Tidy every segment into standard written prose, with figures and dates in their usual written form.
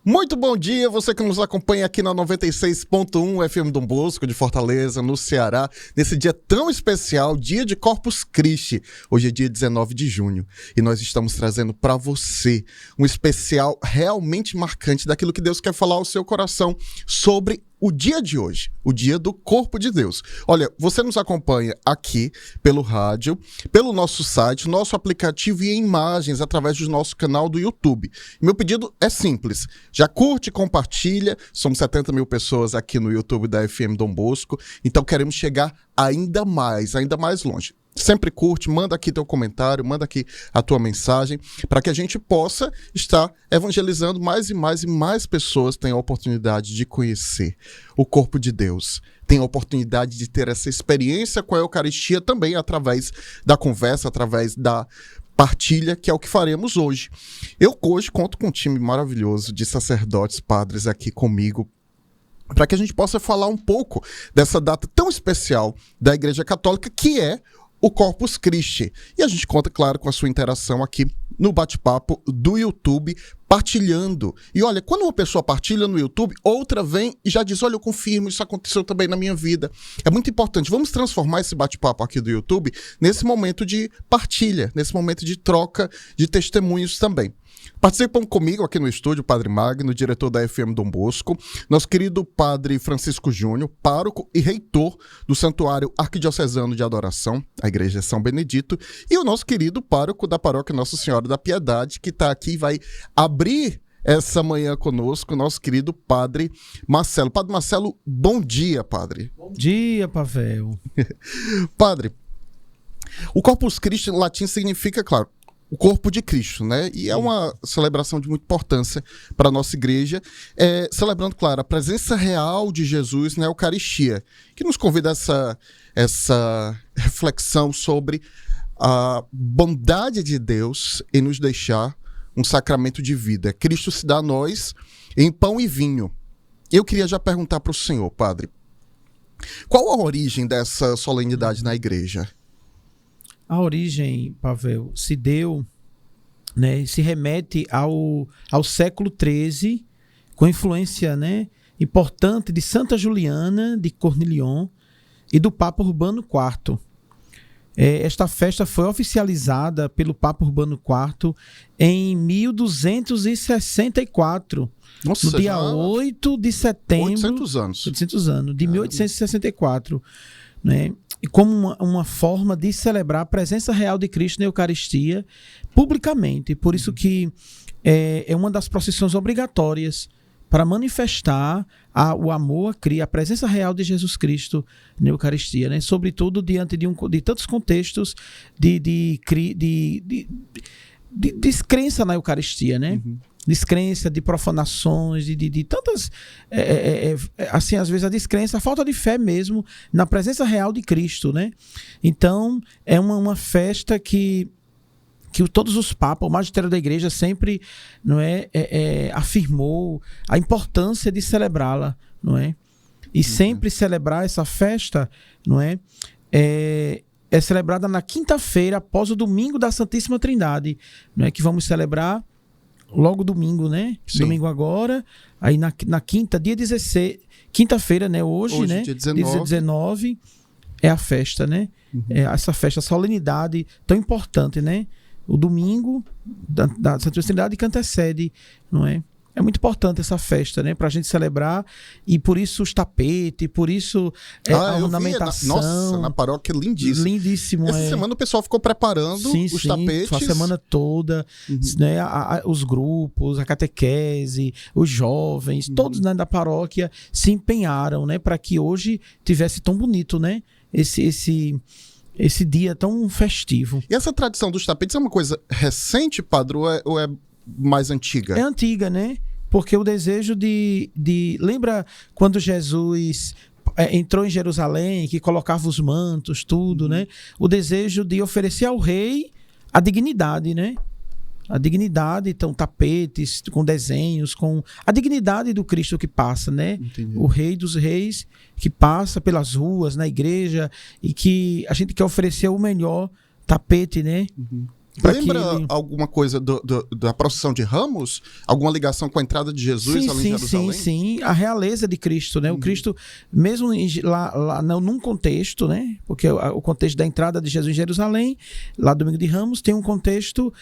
Muito bom dia, você que nos acompanha aqui na 96.1 FM Dom Bosco de Fortaleza, no Ceará, nesse dia tão especial, dia de Corpus Christi. Hoje é dia 19 de junho e nós estamos trazendo para você um especial realmente marcante daquilo que Deus quer falar ao seu coração sobre o dia de hoje, o dia do corpo de Deus. Olha, você nos acompanha aqui pelo rádio, pelo nosso site, nosso aplicativo e em imagens através do nosso canal do YouTube. Meu pedido é simples, já curte, compartilha, somos 70 mil pessoas aqui no YouTube da FM Dom Bosco, então queremos chegar ainda mais longe. Sempre curte, manda aqui teu comentário, manda aqui a tua mensagem, para que a gente possa estar evangelizando mais e mais pessoas tenham a oportunidade de conhecer o corpo de Deus, tenham a oportunidade de ter essa experiência com a Eucaristia também através da conversa, através da partilha, que é o que faremos hoje. Eu hoje conto com um time maravilhoso de sacerdotes, padres aqui comigo, para que a gente possa falar um pouco dessa data tão especial da Igreja Católica, que é o Corpus Christi. E a gente conta, claro, com a sua interação aqui no bate-papo do YouTube, partilhando. E olha, quando uma pessoa partilha no YouTube, outra vem e já diz, olha, eu confirmo, isso aconteceu também na minha vida. É muito importante. Vamos transformar esse bate-papo aqui do YouTube nesse momento de partilha, nesse momento de troca de testemunhos também. Participam comigo aqui no estúdio o Padre Magno, diretor da FM Dom Bosco, nosso querido Padre Francisco Júnior, pároco e reitor do Santuário Arquidiocesano de Adoração, a Igreja São Benedito, e o nosso querido pároco da Paróquia Nossa Senhora da Piedade, que está aqui e vai abrir essa manhã conosco, nosso querido Padre Marcelo. Padre Marcelo, bom dia, Padre. Bom dia, Pavel. Padre, o Corpus Christi em latim significa, claro, o corpo de Cristo, né? E é uma celebração de muita importância para a nossa igreja, celebrando, claro, a presença real de Jesus na Eucaristia, que nos convida a essa reflexão sobre a bondade de Deus em nos deixar um sacramento de vida. Cristo se dá a nós em pão e vinho. Eu queria já perguntar para o senhor, padre, qual a origem dessa solenidade na igreja? A origem, Pavel, se deu, né, se remete ao século XIII, com influência, né, importante de Santa Juliana de Cornilion e do Papa Urbano IV. Esta festa foi oficializada pelo Papa Urbano IV em 1264, Nossa, no dia 8 de setembro... 800 anos. 800 anos, de 1864, né? E como uma forma de celebrar a presença real de Cristo na Eucaristia publicamente. Por isso que é uma das procissões obrigatórias para manifestar o amor a presença real de Jesus Cristo na Eucaristia, né? Sobretudo diante de tantos contextos de descrença na Eucaristia, né? Uhum. Descrença, de profanações, de tantas... assim, às vezes a descrença, a falta de fé mesmo na presença real de Cristo, né? Então, é uma festa que todos os papas, o magistério da igreja sempre, não afirmou a importância de celebrá-la, não é? E sempre celebrar essa festa, não é celebrada na quinta-feira, após o domingo da Santíssima Trindade, não é? Que vamos celebrar logo domingo, né? Sim. Domingo agora, aí na quinta, dia 16, quinta-feira, né? Hoje, né? Dia 19 é a festa, né? Uhum. Essa festa, a solenidade tão importante, né? O domingo da Santíssima Trindade que antecede, não é? É muito importante essa festa, né? Pra gente celebrar, e por isso os tapetes, por isso a ornamentação. Nossa, na paróquia, lindíssimo. Lindíssimo. Essa semana o pessoal ficou preparando os tapetes. A semana toda, né? Os grupos, a catequese, os jovens, todos, né, da paróquia se empenharam, né? Para que hoje tivesse tão bonito, né? Esse dia tão festivo. E essa tradição dos tapetes é uma coisa recente, padre, ou é mais antiga? É antiga, né? Porque o desejo lembra quando Jesus entrou em Jerusalém, que colocava os mantos, tudo, né? O desejo de oferecer ao rei a dignidade, né? A dignidade, então, tapetes com desenhos, com a dignidade do Cristo que passa, né? Entendi. O Rei dos Reis que passa pelas ruas, na igreja, e que a gente quer oferecer o melhor tapete, né? Lembra alguma coisa da procissão de Ramos? Alguma ligação com a entrada de Jesus ali em Jerusalém? Sim. A realeza de Cristo, né? O Cristo, mesmo lá num contexto, né? Porque o contexto da entrada de Jesus em Jerusalém, lá domingo de Ramos, tem um contexto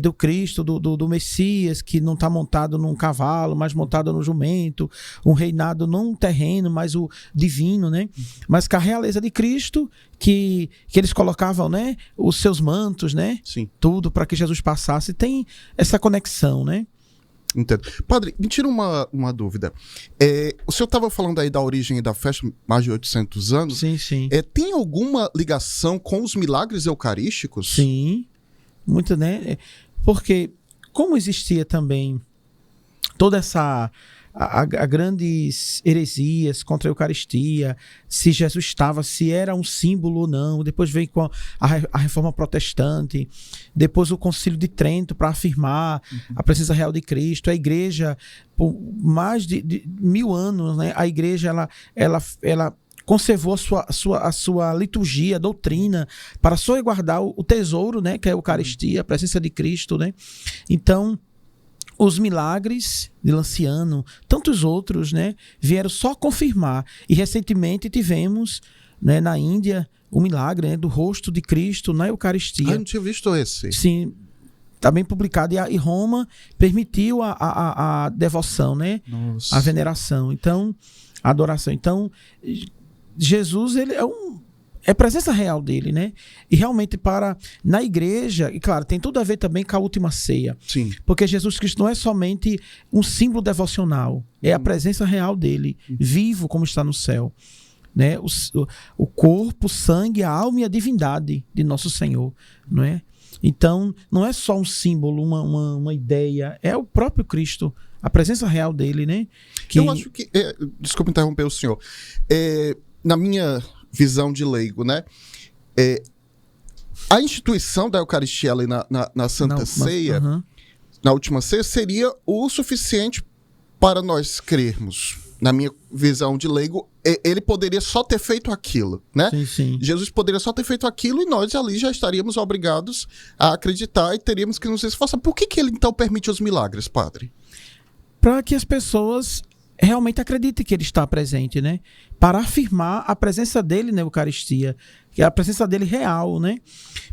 do Cristo, do Messias, que não está montado num cavalo, mas montado no jumento, um reinado não terreno, mas o divino, né? Mas com a realeza de Cristo, que eles colocavam, né, os seus mantos, né? Sim. Tudo para que Jesus passasse. Tem essa conexão, né? Entendo. Padre, me tira uma dúvida. O senhor estava falando aí da origem da festa, mais de 800 anos. Sim. Tem alguma ligação com os milagres eucarísticos? Sim. Muito, né? Porque como existia também toda essa... A grandes heresias contra a Eucaristia, se Jesus estava, se era um símbolo ou não. Depois vem com a Reforma Protestante, depois o Concílio de Trento para afirmar a presença real de Cristo. A Igreja, por mais de 1000 anos, né, a Igreja ela conservou a sua liturgia, a doutrina, para salvaguardar o tesouro, né, que é a Eucaristia, a presença de Cristo, né? Então, os milagres de Lanciano, tantos outros, né, vieram só confirmar. E recentemente tivemos, né, na Índia o milagre, né, do rosto de Cristo na Eucaristia. Eu não tinha visto esse. Sim, está bem publicado. E Roma permitiu a devoção, né? Nossa. A veneração. Então, a adoração. Então, Jesus, ele é presença real dele, né? E realmente na igreja, e claro, tem tudo a ver também com a última ceia. Sim. Porque Jesus Cristo não é somente um símbolo devocional, é a presença real dele, vivo como está no céu. Né? O corpo, o sangue, a alma e a divindade de nosso Senhor, não é? Então, não é só um símbolo, uma ideia, é o próprio Cristo, a presença real dele, né? Eu acho que... desculpa interromper o senhor. Na minha visão de leigo, né? A instituição da Eucaristia ali na Santa Ceia, na última ceia, seria o suficiente para nós crermos. Na minha visão de leigo, ele poderia só ter feito aquilo, né? Sim. Jesus poderia só ter feito aquilo e nós ali já estaríamos obrigados a acreditar e teríamos que nos esforçar. Por que ele então permite os milagres, padre? Para que as pessoas realmente acreditem que ele está presente, né? Para afirmar a presença dele na Eucaristia, que é a presença dele real, né?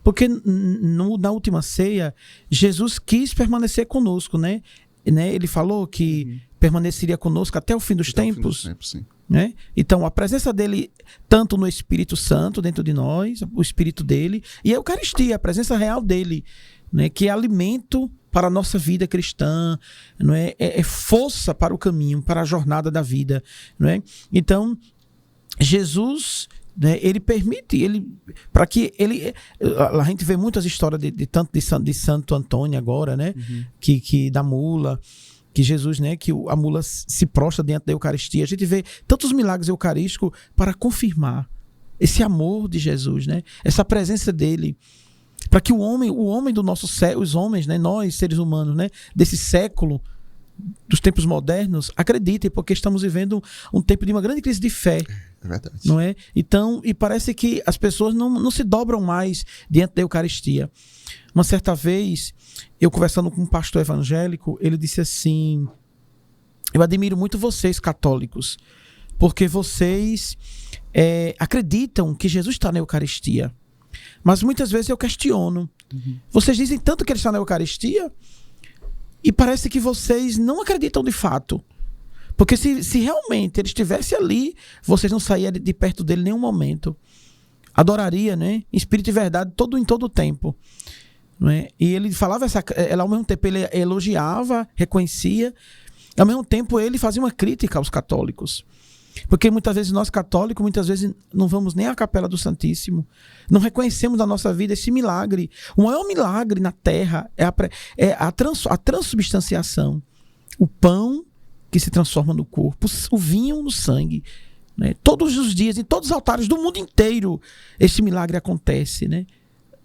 Porque na última ceia, Jesus quis permanecer conosco, né? Ele falou que permaneceria conosco até o fim dos tempos. Sim. Né? Então, a presença dele, tanto no Espírito Santo dentro de nós, o Espírito dele, e a Eucaristia, a presença real dele, né? Que é alimento para a nossa vida cristã, não é? É força para o caminho, para a jornada da vida, não é? Então, Jesus, né, ele permite, para que ele... A gente vê muitas histórias tanto de Santo Antônio agora, né? Que da mula, que Jesus, né, que a mula se prostra diante da Eucaristia. A gente vê tantos milagres eucarísticos para confirmar esse amor de Jesus, né? Essa presença dele, para que o homem do nosso século, os homens, né, nós seres humanos, né, desse século, dos tempos modernos, acreditem, porque estamos vivendo um tempo de uma grande crise de fé. É verdade. Não é? Então, e parece que as pessoas não se dobram mais diante da Eucaristia. Uma certa vez, eu conversando com um pastor evangélico, ele disse assim: eu admiro muito vocês, católicos, porque vocês acreditam que Jesus está na Eucaristia. Mas muitas vezes eu questiono. Vocês dizem tanto que ele está na Eucaristia e parece que vocês não acreditam de fato. Porque se realmente ele estivesse ali, vocês não sairiam de perto dele em nenhum momento. Adoraria, né? Em espírito e verdade, em todo o tempo. Não é? E ele falava ela, ao mesmo tempo ele elogiava, reconhecia, ao mesmo tempo ele fazia uma crítica aos católicos. Porque muitas vezes nós católicos, não vamos nem à Capela do Santíssimo, não reconhecemos na nossa vida esse milagre. O maior milagre na Terra é a transubstanciação. O pão que se transforma no corpo, o vinho no sangue. Né? Todos os dias, em todos os altares do mundo inteiro, esse milagre acontece. Né?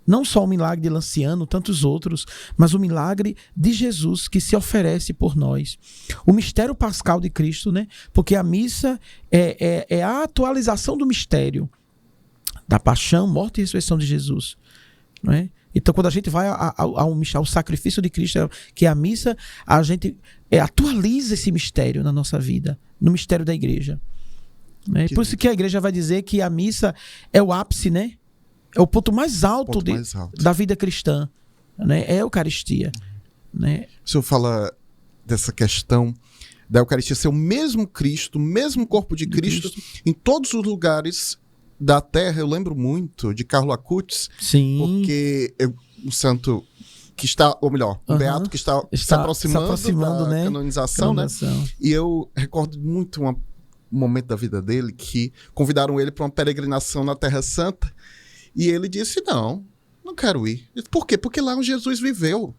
Não só o milagre de Lanciano, tantos outros, mas o milagre de Jesus que se oferece por nós. O mistério pascal de Cristo, né? Porque a missa é a atualização do mistério da paixão, morte e ressurreição de Jesus. Não é? Então, quando a gente vai ao sacrifício de Cristo, que é a missa, a gente atualiza esse mistério na nossa vida, no mistério da igreja. Né? Por isso que a igreja vai dizer que a missa é o ápice, né? É o ponto mais alto, da vida cristã. Né? É a Eucaristia. Né? O senhor fala dessa questão da Eucaristia ser o mesmo Cristo, o mesmo corpo de Cristo, em todos os lugares da Terra. Eu lembro muito de Carlo Acutis, porque o santo que está, ou melhor, o beato que está se aproximando da né? canonização, né? E eu recordo muito um momento da vida dele que convidaram ele para uma peregrinação na Terra Santa e ele disse, não quero ir. Por quê? Porque lá é onde Jesus viveu.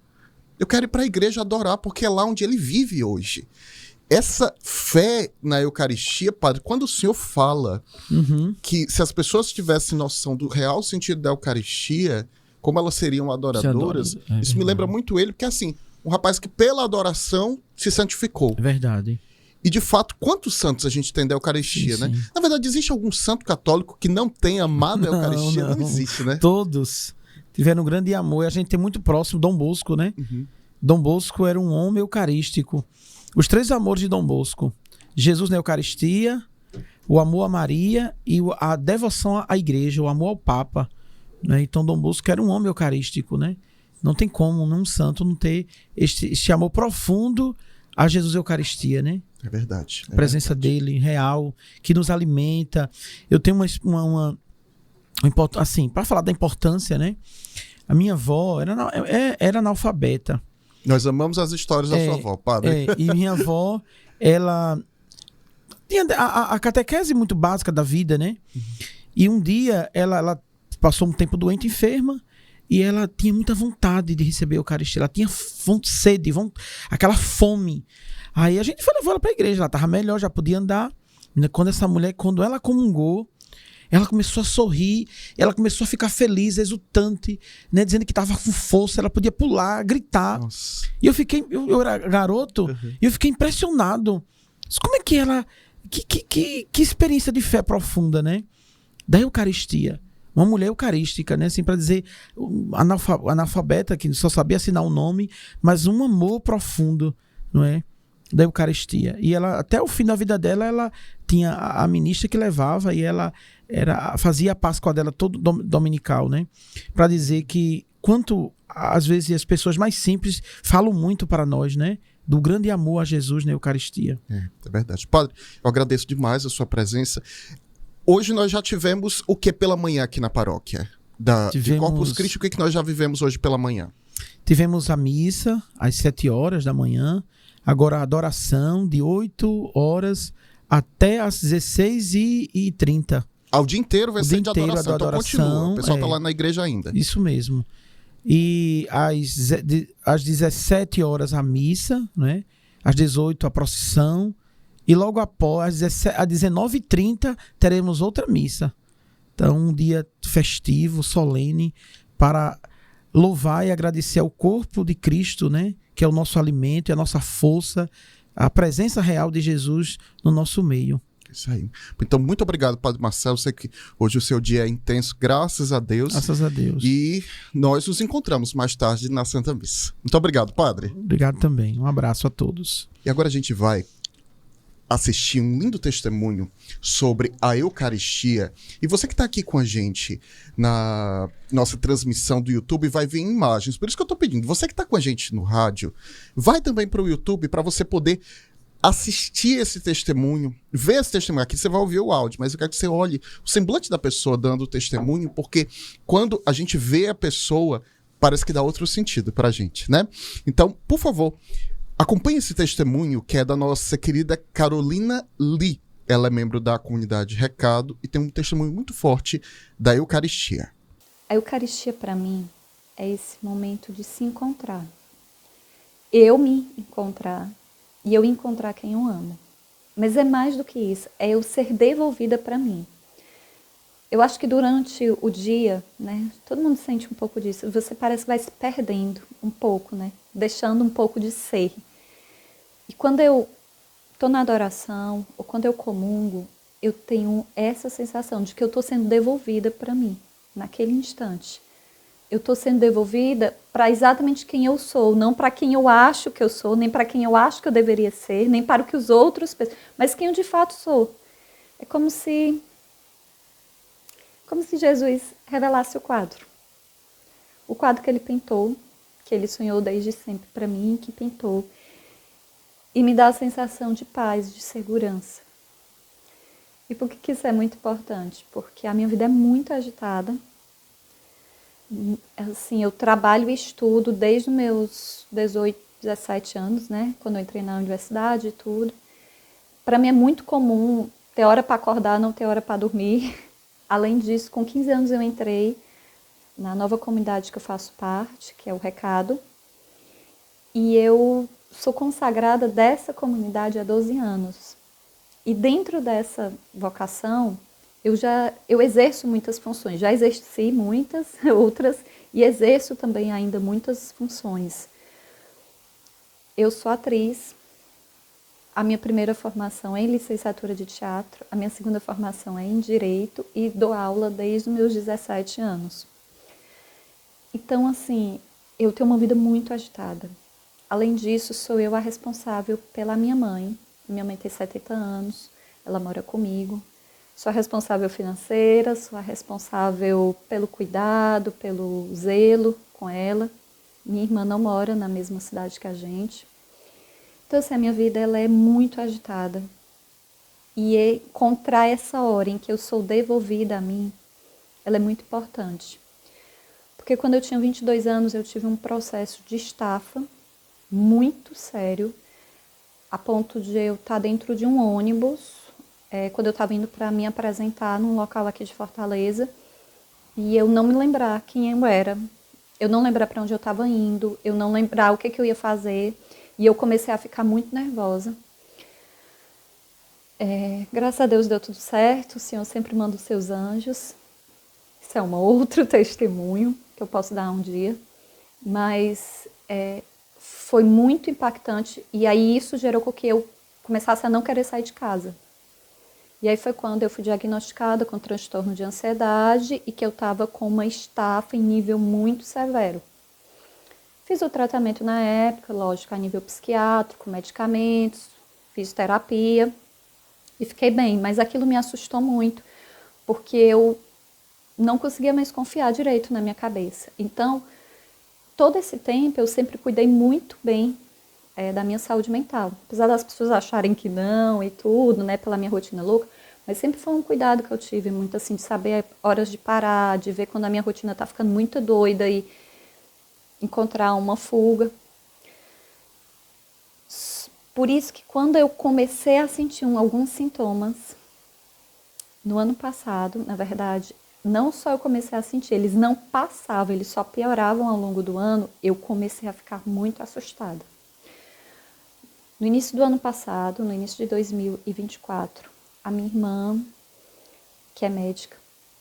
Eu quero ir para a igreja adorar, porque é lá onde ele vive hoje. Essa fé na Eucaristia, padre, quando o senhor fala que se as pessoas tivessem noção do real sentido da Eucaristia, como elas seriam adoradoras, isso me lembra muito ele, porque assim, um rapaz que pela adoração se santificou. É verdade. E de fato, quantos santos a gente tem da Eucaristia, né? Na verdade, existe algum santo católico que não tenha amado a Eucaristia? Não existe, né? Todos tiveram um grande amor, e a gente tem muito próximo Dom Bosco, né? Dom Bosco era um homem eucarístico. Os 3 amores de Dom Bosco: Jesus na Eucaristia, o amor a Maria e a devoção à igreja, o amor ao Papa. Né? Então Dom Bosco era um homem eucarístico. Né? Não tem como um santo não ter este amor profundo a Jesus e a Eucaristia. Né? É verdade. A presença dele, real, que nos alimenta. Eu tenho uma assim, para falar da importância, né? A minha avó era analfabeta. Nós amamos as histórias da sua avó, padre. E minha avó, ela tinha a catequese muito básica da vida, né? E um dia ela passou um tempo doente, enferma, e ela tinha muita vontade de receber a Eucaristia. Ela tinha sede, aquela fome. Aí a gente levou ela para a igreja, ela estava melhor, já podia andar. Quando ela comungou, ela começou a sorrir, ela começou a ficar feliz, exultante, né, dizendo que estava com força, ela podia pular, gritar. Nossa. E eu era garoto, e eu fiquei impressionado. Como é que ela... Que experiência de fé profunda, né? Da Eucaristia. Uma mulher eucarística, né? Assim, para dizer, analfabeta, que só sabia assinar o nome, mas um amor profundo, não é? Da Eucaristia. E ela, até o fim da vida dela, ela tinha a ministra que levava, e ela fazia a Páscoa dela todo dominical, né? Para dizer que às vezes as pessoas mais simples falam muito para nós, né? Do grande amor a Jesus na Eucaristia. É verdade. Padre, eu agradeço demais a sua presença. Hoje nós já tivemos o que pela manhã aqui na paróquia? De Corpus Christi, o que nós já vivemos hoje pela manhã? Tivemos a missa às 7 horas da manhã, agora a adoração de 8 horas até às 16h30. Ao dia inteiro vai ser de adoração, então continua. O pessoal está lá na igreja ainda. Isso mesmo. E às 17 horas a missa, né? Às 18 a procissão. E logo após, às 19h30, teremos outra missa. Então, um dia festivo, solene, para louvar e agradecer ao corpo de Cristo, né? Que é o nosso alimento, é a nossa força, a presença real de Jesus no nosso meio. Isso aí. Então, muito obrigado, Padre Marcelo. Sei que hoje o seu dia é intenso, graças a Deus. Graças a Deus. E nós nos encontramos mais tarde na Santa Missa. Muito obrigado, Padre. Obrigado também. Um abraço a todos. E agora a gente vai assistir um lindo testemunho sobre a Eucaristia. E você que está aqui com a gente na nossa transmissão do YouTube vai ver imagens. Por isso que eu estou pedindo, você que está com a gente no rádio, vai também para o YouTube para você poder assistir esse testemunho, ver esse testemunho. Aqui você vai ouvir o áudio, mas eu quero que você olhe o semblante da pessoa dando o testemunho, porque quando a gente vê a pessoa, parece que dá outro sentido pra gente, né? Então, por favor, acompanhe esse testemunho, que é da nossa querida Carolina Lee. Ela é membro da comunidade Recado e tem um testemunho muito forte da Eucaristia. A Eucaristia, para mim, é esse momento de se encontrar. Eu me encontrar e eu encontrar quem eu amo. Mas é mais do que isso, é eu ser devolvida para mim. Eu acho que durante o dia, né, todo mundo sente um pouco disso, você parece que vai se perdendo um pouco, né, deixando um pouco de ser. E quando eu estou na adoração, ou quando eu comungo, eu tenho essa sensação de que eu estou sendo devolvida para mim, naquele instante. eu estou sendo devolvida para exatamente quem eu sou, não para quem eu acho que eu sou, nem para quem eu acho que eu deveria ser, nem para o que os outros pensam, mas quem eu de fato sou. É como se Jesus revelasse o quadro. O quadro que ele pintou, que ele sonhou desde sempre para mim, que pintou. E me dá a sensação de paz, de segurança. E por que isso é muito importante? Porque a minha vida é muito agitada. Assim, eu trabalho e estudo desde os meus 18, 17 anos, né? Quando eu entrei na universidade e tudo. Para mim é muito comum ter hora para acordar, não ter hora para dormir. Além disso, com 15 anos eu entrei na nova comunidade que eu faço parte, que é o Recado. E eu sou consagrada dessa comunidade há 12 anos. E dentro dessa vocação, eu exerço muitas funções. Já exerci muitas outras e exerço também ainda muitas funções. Eu sou atriz. A minha primeira formação é em licenciatura de teatro, a minha segunda formação é em direito e dou aula desde os meus 17 anos. Então, assim, eu tenho uma vida muito agitada. Além disso, sou eu a responsável pela minha mãe. Minha mãe tem 70 anos, ela mora comigo. Sou a responsável financeira, sou a responsável pelo cuidado, pelo zelo com ela. Minha irmã não mora na mesma cidade que a gente. Então, assim, a minha vida ela é muito agitada. E encontrar essa hora em que eu sou devolvida a mim, ela é muito importante. Porque quando eu tinha 22 anos, eu tive um processo de estafa muito sério, a ponto de eu estar dentro de um ônibus, quando eu estava indo para me apresentar num local aqui de Fortaleza, e eu não me lembrar quem eu era, eu não lembrar para onde eu estava indo, eu não lembrar o que eu ia fazer, e eu comecei a ficar muito nervosa. Graças a Deus deu tudo certo, o Senhor sempre manda os seus anjos. Isso é um outro testemunho que eu posso dar um dia. Mas foi muito impactante e aí isso gerou com que eu começasse a não querer sair de casa. E aí foi quando eu fui diagnosticada com transtorno de ansiedade e que eu estava com uma estafa em nível muito severo. Fiz o tratamento na época, lógico, a nível psiquiátrico, medicamentos, fiz terapia e fiquei bem, mas aquilo me assustou muito, porque eu não conseguia mais confiar direito na minha cabeça. Então, todo esse tempo eu sempre cuidei muito bem da minha saúde mental. Apesar das pessoas acharem que não e tudo, né, pela minha rotina louca, mas sempre foi um cuidado que eu tive, muito assim, de saber horas de parar, de ver quando a minha rotina tá ficando muito doida e encontrar uma fuga. Por isso que quando eu comecei a sentir alguns sintomas, no ano passado, na verdade, não só eu comecei a sentir, eles não passavam, eles só pioravam ao longo do ano, eu comecei a ficar muito assustada. No início do ano passado, no início de 2024, a minha irmã, que é médica,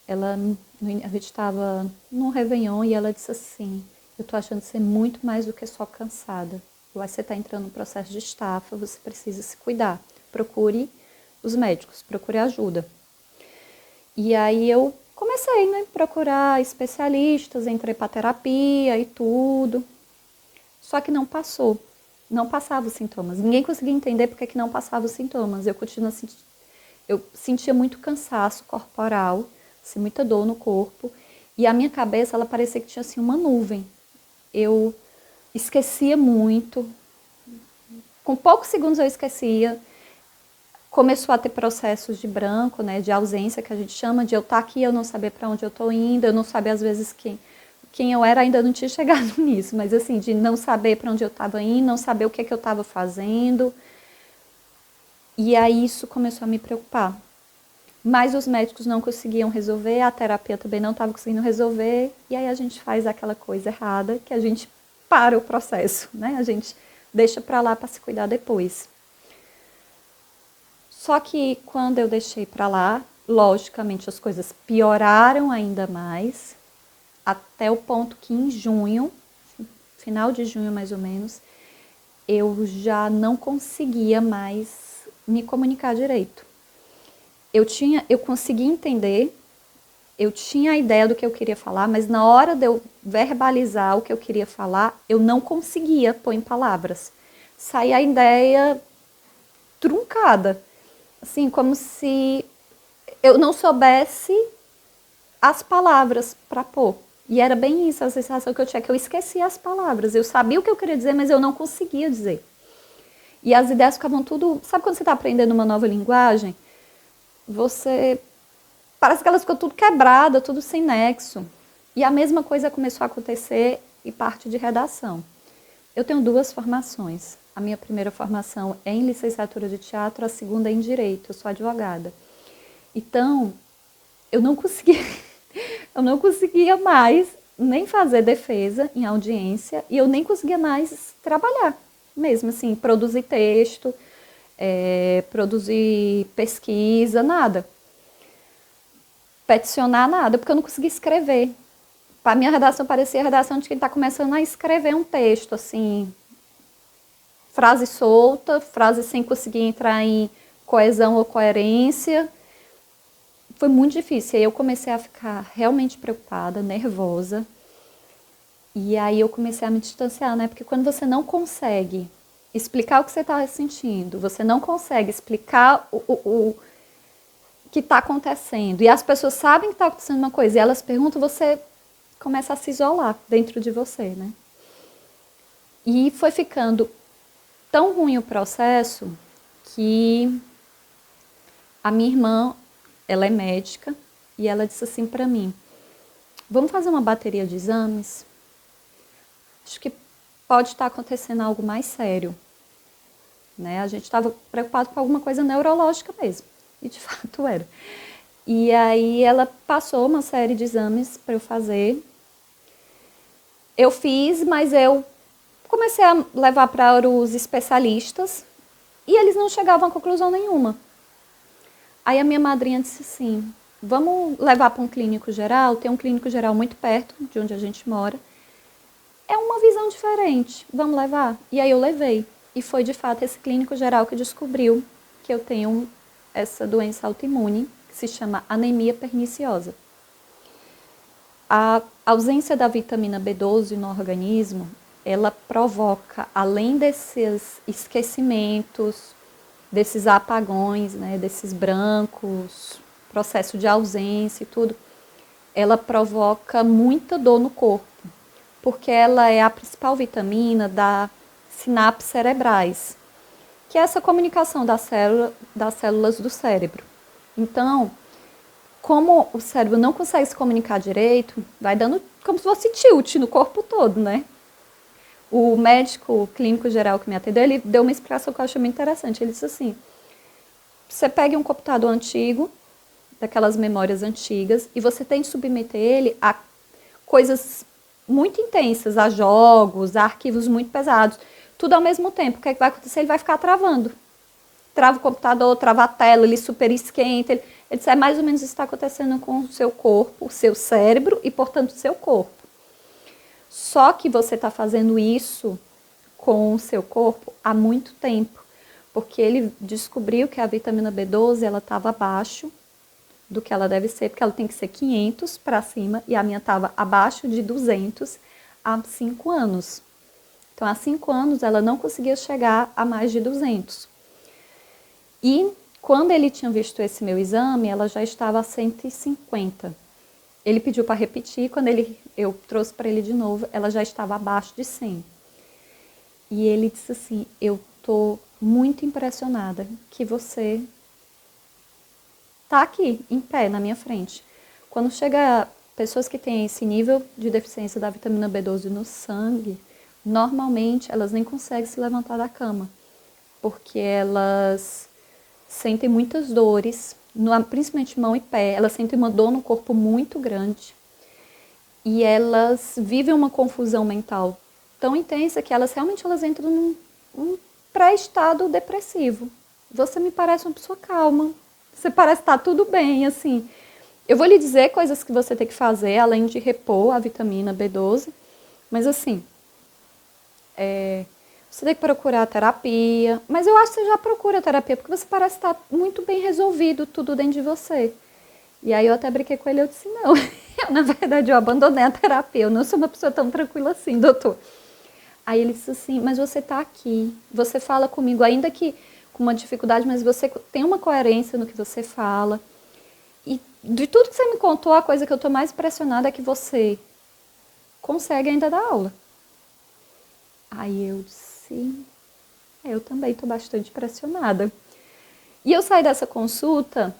a gente estava num Réveillon e ela disse assim, eu tô achando você muito mais do que só cansada. Eu acho que você está entrando num processo de estafa, você precisa se cuidar. Procure os médicos, procure ajuda. E aí eu comecei, né, a procurar especialistas, entrei para terapia e tudo. Só que não passou. Não passava os sintomas. Ninguém conseguia entender porque que não passava os sintomas. Eu sentia muito cansaço corporal, assim, muita dor no corpo. E a minha cabeça, ela parecia que tinha assim, uma nuvem. Eu esquecia muito. Com poucos segundos eu esquecia. Começou a ter processos de branco, né, de ausência, que a gente chama, de eu estar aqui, eu não saber para onde eu estou indo, eu não saber às vezes quem eu era, ainda não tinha chegado nisso, mas assim, de não saber para onde eu estava indo, não saber o que eu estava fazendo. E aí isso começou a me preocupar. Mas os médicos não conseguiam resolver, a terapia também não estava conseguindo resolver, e aí a gente faz aquela coisa errada, que a gente para o processo, né? A gente deixa para lá para se cuidar depois. Só que quando eu deixei para lá, logicamente as coisas pioraram ainda mais, até o ponto que em junho, final de junho mais ou menos, eu já não conseguia mais me comunicar direito. Eu consegui entender eu tinha a ideia do que eu queria falar, mas na hora de eu verbalizar o que eu queria falar, eu não conseguia pôr em palavras. Saía a ideia truncada, assim, como se eu não soubesse as palavras para pôr. E era bem isso, a sensação que eu tinha, que eu esquecia as palavras. Eu sabia o que eu queria dizer, mas eu não conseguia dizer. E as ideias ficavam tudo... Sabe quando você está aprendendo uma nova linguagem? Parece que elas ficam tudo quebrada, tudo sem nexo. E a mesma coisa começou a acontecer em parte de redação. Eu tenho 2 formações. A minha primeira formação é em licenciatura de teatro, a segunda é em direito. Eu sou advogada. Então, eu não conseguia mais nem fazer defesa em audiência e eu nem conseguia mais trabalhar mesmo, assim, produzir texto, produzir pesquisa, nada. Peticionar, nada, porque eu não conseguia escrever. A minha redação parecia a redação de quem está começando a escrever um texto, assim, frase solta, frase sem conseguir entrar em coesão ou coerência. Foi muito difícil. Aí eu comecei a ficar realmente preocupada, nervosa. E aí eu comecei a me distanciar, né? Porque quando você não consegue explicar o que você está sentindo, você não consegue explicar o que está acontecendo, e as pessoas sabem que está acontecendo uma coisa, e elas perguntam, você começa a se isolar dentro de você, né? E foi ficando tão ruim o processo que a minha irmã, ela é médica, e ela disse assim para mim, vamos fazer uma bateria de exames? Acho que pode estar acontecendo algo mais sério. Né? A gente estava preocupado com alguma coisa neurológica mesmo, e de fato era. E aí ela passou uma série de exames para eu fazer. Eu fiz, mas eu comecei a levar para os especialistas e eles não chegavam a conclusão nenhuma. Aí a minha madrinha disse assim, vamos levar para um clínico geral, tem um clínico geral muito perto de onde a gente mora. É uma visão diferente, vamos levar? E aí eu levei. E foi de fato esse clínico geral que descobriu que eu tenho essa doença autoimune, que se chama anemia perniciosa. A ausência da vitamina B12 no organismo, ela provoca, além desses esquecimentos, desses apagões, né, desses brancos, processo de ausência e tudo, ela provoca muita dor no corpo, porque ela é a principal vitamina da sinapses cerebrais, que é essa comunicação das células do cérebro. Então, como o cérebro não consegue se comunicar direito, vai dando como se fosse tilt no corpo todo, né? O médico clínico geral que me atendeu, ele deu uma explicação que eu achei muito interessante. Ele disse assim, você pega um computador antigo, daquelas memórias antigas, e você tem que submeter ele a coisas muito intensas, a jogos, a arquivos muito pesados, tudo ao mesmo tempo. O que é que vai acontecer? Ele vai ficar travando. Trava o computador, trava a tela, ele super esquenta. Ele disse, é mais ou menos isso que está acontecendo com o seu corpo, o seu cérebro e, portanto, o seu corpo. Só que você está fazendo isso com o seu corpo há muito tempo, porque ele descobriu que a vitamina B12 ela estava abaixo do que ela deve ser, porque ela tem que ser 500 para cima, e a minha estava abaixo de 200 há 5 anos. Então, há 5 anos, ela não conseguia chegar a mais de 200. E, quando ele tinha visto esse meu exame, ela já estava a 150. Ele pediu para repetir, quando eu trouxe para ele de novo, ela já estava abaixo de 100. E ele disse assim, eu estou muito impressionada que você está aqui, em pé, na minha frente. Quando chega pessoas que têm esse nível de deficiência da vitamina B12 no sangue, normalmente elas nem conseguem se levantar da cama, porque elas sentem muitas dores, principalmente mão e pé, elas sentem uma dor no corpo muito grande e elas vivem uma confusão mental tão intensa que elas realmente entram num pré-estado depressivo. Você me parece uma pessoa calma, você parece estar tudo bem, assim. Eu vou lhe dizer coisas que você tem que fazer, além de repor a vitamina B12, mas assim, você tem que procurar terapia, mas eu acho que você já procura terapia, porque você parece estar muito bem resolvido tudo dentro de você. E aí eu até brinquei com ele, eu disse, não, na verdade eu abandonei a terapia, eu não sou uma pessoa tão tranquila assim, doutor. Aí ele disse assim, mas você está aqui, você fala comigo, ainda que com uma dificuldade, mas você tem uma coerência no que você fala. E de tudo que você me contou, a coisa que eu estou mais impressionada é que você consegue ainda dar aula. Aí eu disse, eu também estou bastante impressionada. E eu saí dessa consulta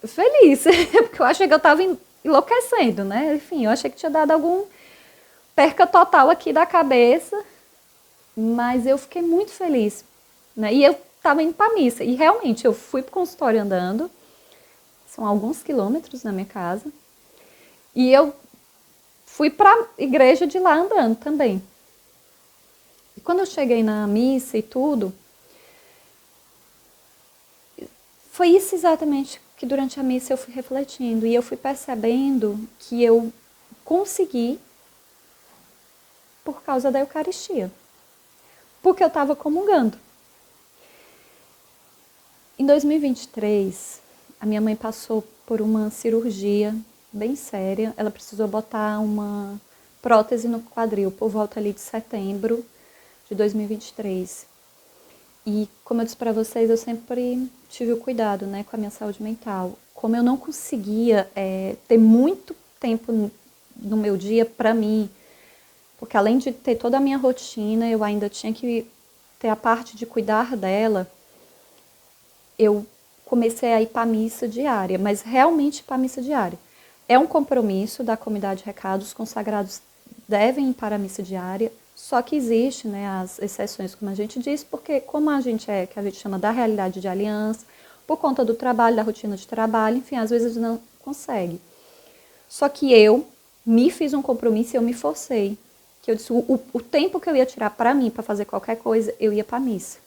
feliz, porque eu achei que eu estava enlouquecendo, né? Enfim, eu achei que tinha dado algum perca total aqui da cabeça, mas eu fiquei muito feliz, né? E eu estava indo para a missa, e realmente eu fui para o consultório andando, são alguns quilômetros na minha casa, e eu fui para a igreja de lá andando também. E quando eu cheguei na missa e tudo, foi isso exatamente que durante a missa eu fui refletindo e eu fui percebendo que eu consegui por causa da Eucaristia, porque eu estava comungando. Em 2023, a minha mãe passou por uma cirurgia bem séria, ela precisou botar uma prótese no quadril por volta ali de setembro de 2023. E como eu disse para vocês, eu sempre tive o cuidado, né, com a minha saúde mental. Como eu não conseguia ter muito tempo no meu dia para mim, porque além de ter toda a minha rotina, eu ainda tinha que ter a parte de cuidar dela, eu comecei a ir para a missa diária, mas realmente para a missa diária. É um compromisso da comunidade Recado, os consagrados devem ir para a missa diária, só que existe, né, as exceções, como a gente disse, porque como a gente que a gente chama da realidade de aliança, por conta do trabalho, da rotina de trabalho, enfim, às vezes não consegue. Só que eu me fiz um compromisso e eu me forcei, que eu disse, o tempo que eu ia tirar para mim, para fazer qualquer coisa, eu ia para a missa.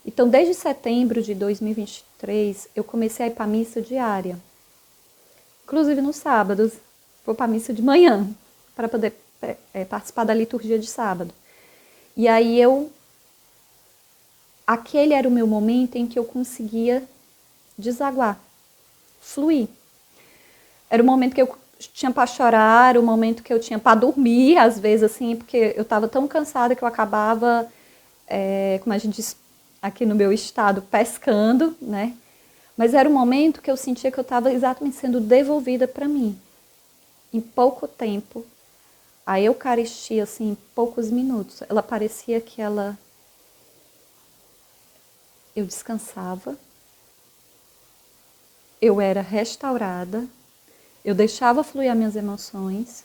Então, desde setembro de 2023, eu comecei a ir para a missa diária. Inclusive nos sábados, vou para a missa de manhã, para poder participar da liturgia de sábado. E aí aquele era o meu momento em que eu conseguia desaguar, fluir. Era o momento que eu tinha para chorar, era o momento que eu tinha para dormir, às vezes, assim, porque eu estava tão cansada que eu acabava, como a gente diz aqui no meu estado, pescando, né? Mas era um momento que eu sentia que eu estava exatamente sendo devolvida para mim. Em pouco tempo, a Eucaristia, assim, em poucos minutos, ela parecia que eu descansava, eu era restaurada, eu deixava fluir as minhas emoções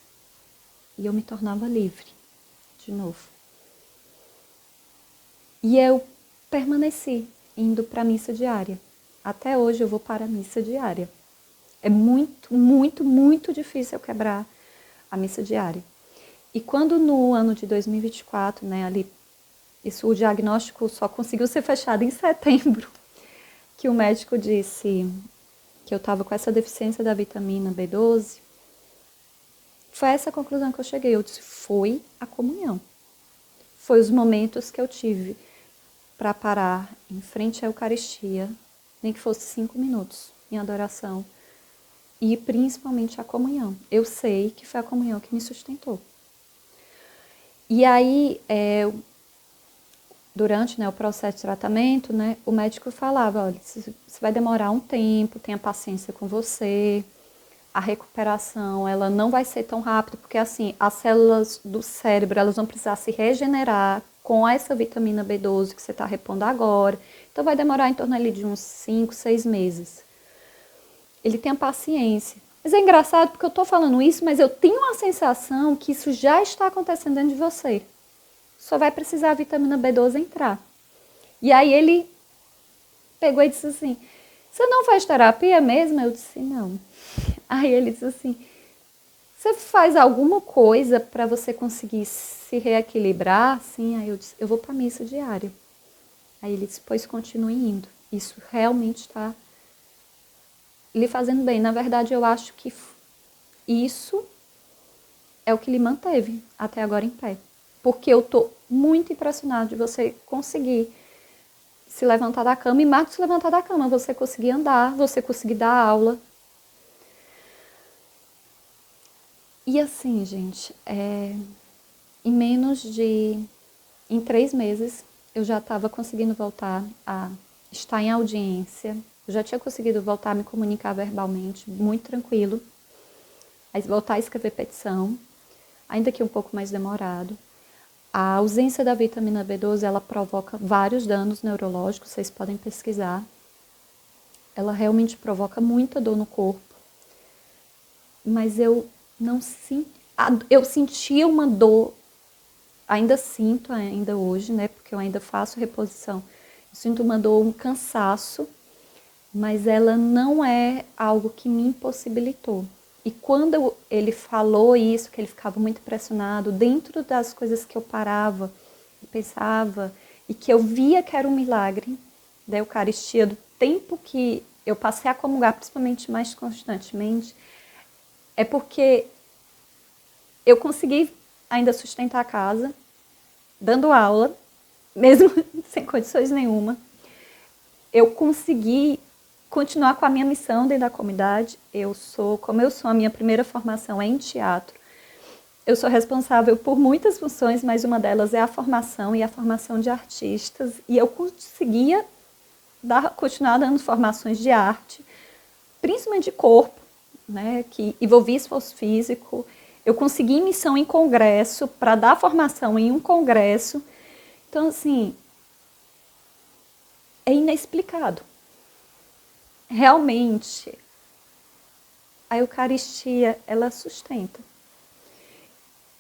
e eu me tornava livre, de novo. E eu permaneci indo para a missa diária. Até hoje eu vou para a missa diária. É muito, muito, muito difícil eu quebrar a missa diária. E quando no ano de 2024, né, ali, o diagnóstico só conseguiu ser fechado em setembro, que o médico disse que eu estava com essa deficiência da vitamina B12, foi essa a conclusão que eu cheguei. Eu disse, foi a comunhão. Foi os momentos que eu tive para parar em frente à Eucaristia, nem que fosse 5 minutos em adoração, e principalmente a comunhão. Eu sei que foi a comunhão que me sustentou. E aí, durante, né, o processo de tratamento, né, o médico falava, olha, você vai demorar um tempo, tenha paciência com você, a recuperação ela não vai ser tão rápida, porque assim, as células do cérebro elas vão precisar se regenerar com essa vitamina B12 que você está repondo agora, então vai demorar em torno ali de uns 5, 6 meses. Ele tem paciência. Mas é engraçado porque eu estou falando isso, mas eu tenho a sensação que isso já está acontecendo dentro de você. Só vai precisar a vitamina B12 entrar. E aí ele pegou e disse assim, você não faz terapia mesmo? Eu disse, não. Aí ele disse assim, você faz alguma coisa para você conseguir se reequilibrar? Sim, aí eu disse, eu vou para a missa diária. Aí ele disse, pois continue indo. Isso realmente está lhe fazendo bem. Na verdade, eu acho que isso é o que lhe manteve até agora em pé. Porque eu estou muito impressionada de você conseguir se levantar da cama, e mais que se levantar da cama, você conseguir andar, você conseguir dar aula. E assim, gente, em 3 meses, eu já estava conseguindo voltar a estar em audiência, eu já tinha conseguido voltar a me comunicar verbalmente, muito tranquilo, aí voltar a escrever petição, ainda que um pouco mais demorado. A ausência da vitamina B12, ela provoca vários danos neurológicos, vocês podem pesquisar. Ela realmente provoca muita dor no corpo. Mas eu sentia uma dor, ainda sinto ainda hoje, né, porque eu ainda faço reposição. Eu sinto uma dor, um cansaço, mas ela não é algo que me impossibilitou. E quando ele falou isso, que ele ficava muito pressionado, dentro das coisas que eu parava, pensava, e que eu via que era um milagre da Eucaristia, do tempo que eu passei a comungar, principalmente mais constantemente, é porque eu consegui ainda sustentar a casa, dando aula, mesmo sem condições nenhuma. Eu consegui continuar com a minha missão dentro da comunidade. Como eu sou, a minha primeira formação é em teatro. Eu sou responsável por muitas funções, mas uma delas é a formação e a formação de artistas. E eu conseguia continuar dando formações de arte, principalmente de corpo, né, que envolvia esforço físico. Eu consegui missão em congresso para dar formação em um congresso. Então, assim, é inexplicado. Realmente, a Eucaristia, ela sustenta.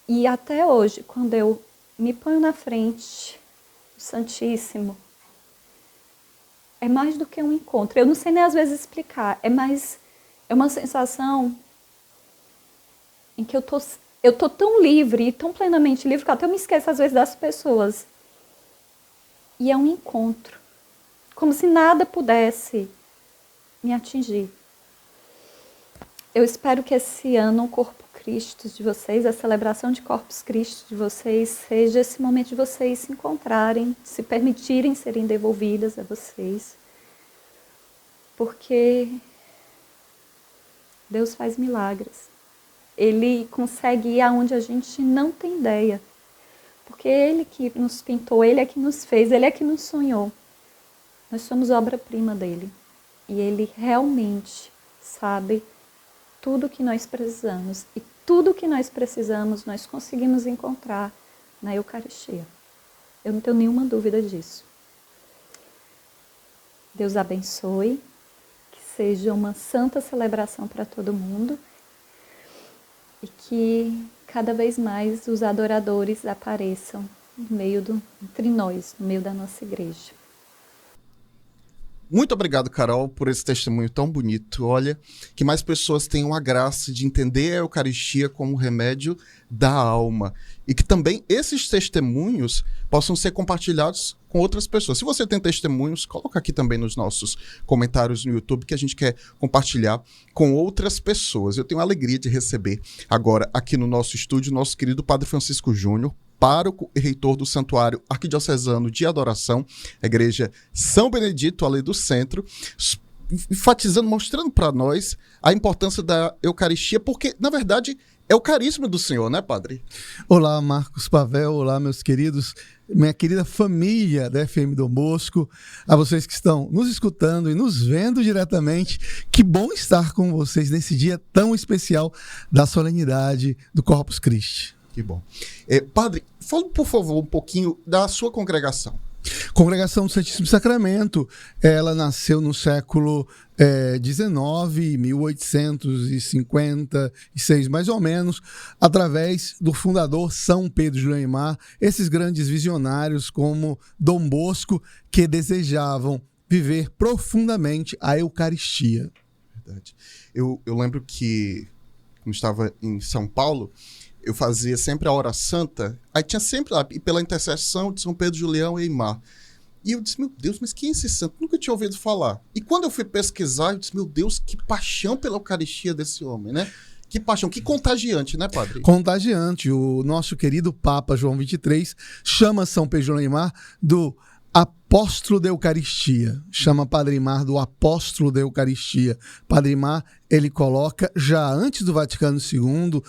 E até hoje, quando eu me ponho na frente do Santíssimo, é mais do que um encontro. Eu não sei nem às vezes explicar. É uma sensação em que eu tô tão livre, tão plenamente livre, que eu até me esqueço às vezes das pessoas. E é um encontro. Como se nada pudesse me atingir. Eu espero que esse ano o Corpo Cristo de vocês, a celebração de Corpus Christi de vocês, seja esse momento de vocês se encontrarem, se permitirem serem devolvidas a vocês. Porque Deus faz milagres. Ele consegue ir aonde a gente não tem ideia. Porque Ele que nos pintou, Ele é que nos fez, Ele é que nos sonhou. Nós somos obra-prima dEle. E Ele realmente sabe tudo o que nós precisamos. E tudo o que nós precisamos, nós conseguimos encontrar na Eucaristia. Eu não tenho nenhuma dúvida disso. Deus abençoe. Que seja uma santa celebração para todo mundo. E que cada vez mais os adoradores apareçam entre nós, no meio da nossa igreja. Muito obrigado, Carol, por esse testemunho tão bonito. Olha, que mais pessoas tenham a graça de entender a Eucaristia como remédio da alma. E que também esses testemunhos possam ser compartilhados com outras pessoas. Se você tem testemunhos, coloca aqui também nos nossos comentários no YouTube, que a gente quer compartilhar com outras pessoas. Eu tenho a alegria de receber agora aqui no nosso estúdio o nosso querido Padre Francisco Júnior, pároco e reitor do Santuário Arquidiocesano de Adoração, a Igreja São Benedito, ali do centro, enfatizando, mostrando para nós a importância da Eucaristia, porque, na verdade, é o carisma do Senhor, né, Padre? Olá, Marcos Pavel, olá, meus queridos, minha querida família da FM Dom Bosco, a vocês que estão nos escutando e nos vendo diretamente, que bom estar com vocês nesse dia tão especial da solenidade do Corpus Christi. Que bom. Padre, fala, por favor, um pouquinho da sua congregação. Congregação do Santíssimo Sacramento, ela nasceu no século XIX, 1856 mais ou menos, através do fundador São Pedro de Leimar, esses grandes visionários como Dom Bosco, que desejavam viver profundamente a Eucaristia. Verdade. Eu lembro que, quando estava em São Paulo, eu fazia sempre a hora santa, aí tinha sempre lá, pela intercessão de São Pedro, Julião e Eimar. E eu disse, meu Deus, mas quem é esse santo? Nunca tinha ouvido falar. E quando eu fui pesquisar, eu disse, meu Deus, que paixão pela Eucaristia desse homem, né? Que paixão, que contagiante, né, Padre? Contagiante. O nosso querido Papa João XXIII chama São Pedro de Leimar do apóstolo da Eucaristia. Chama Padre Eimar do apóstolo da Eucaristia. Padre Eimar, ele coloca, já antes do Vaticano II,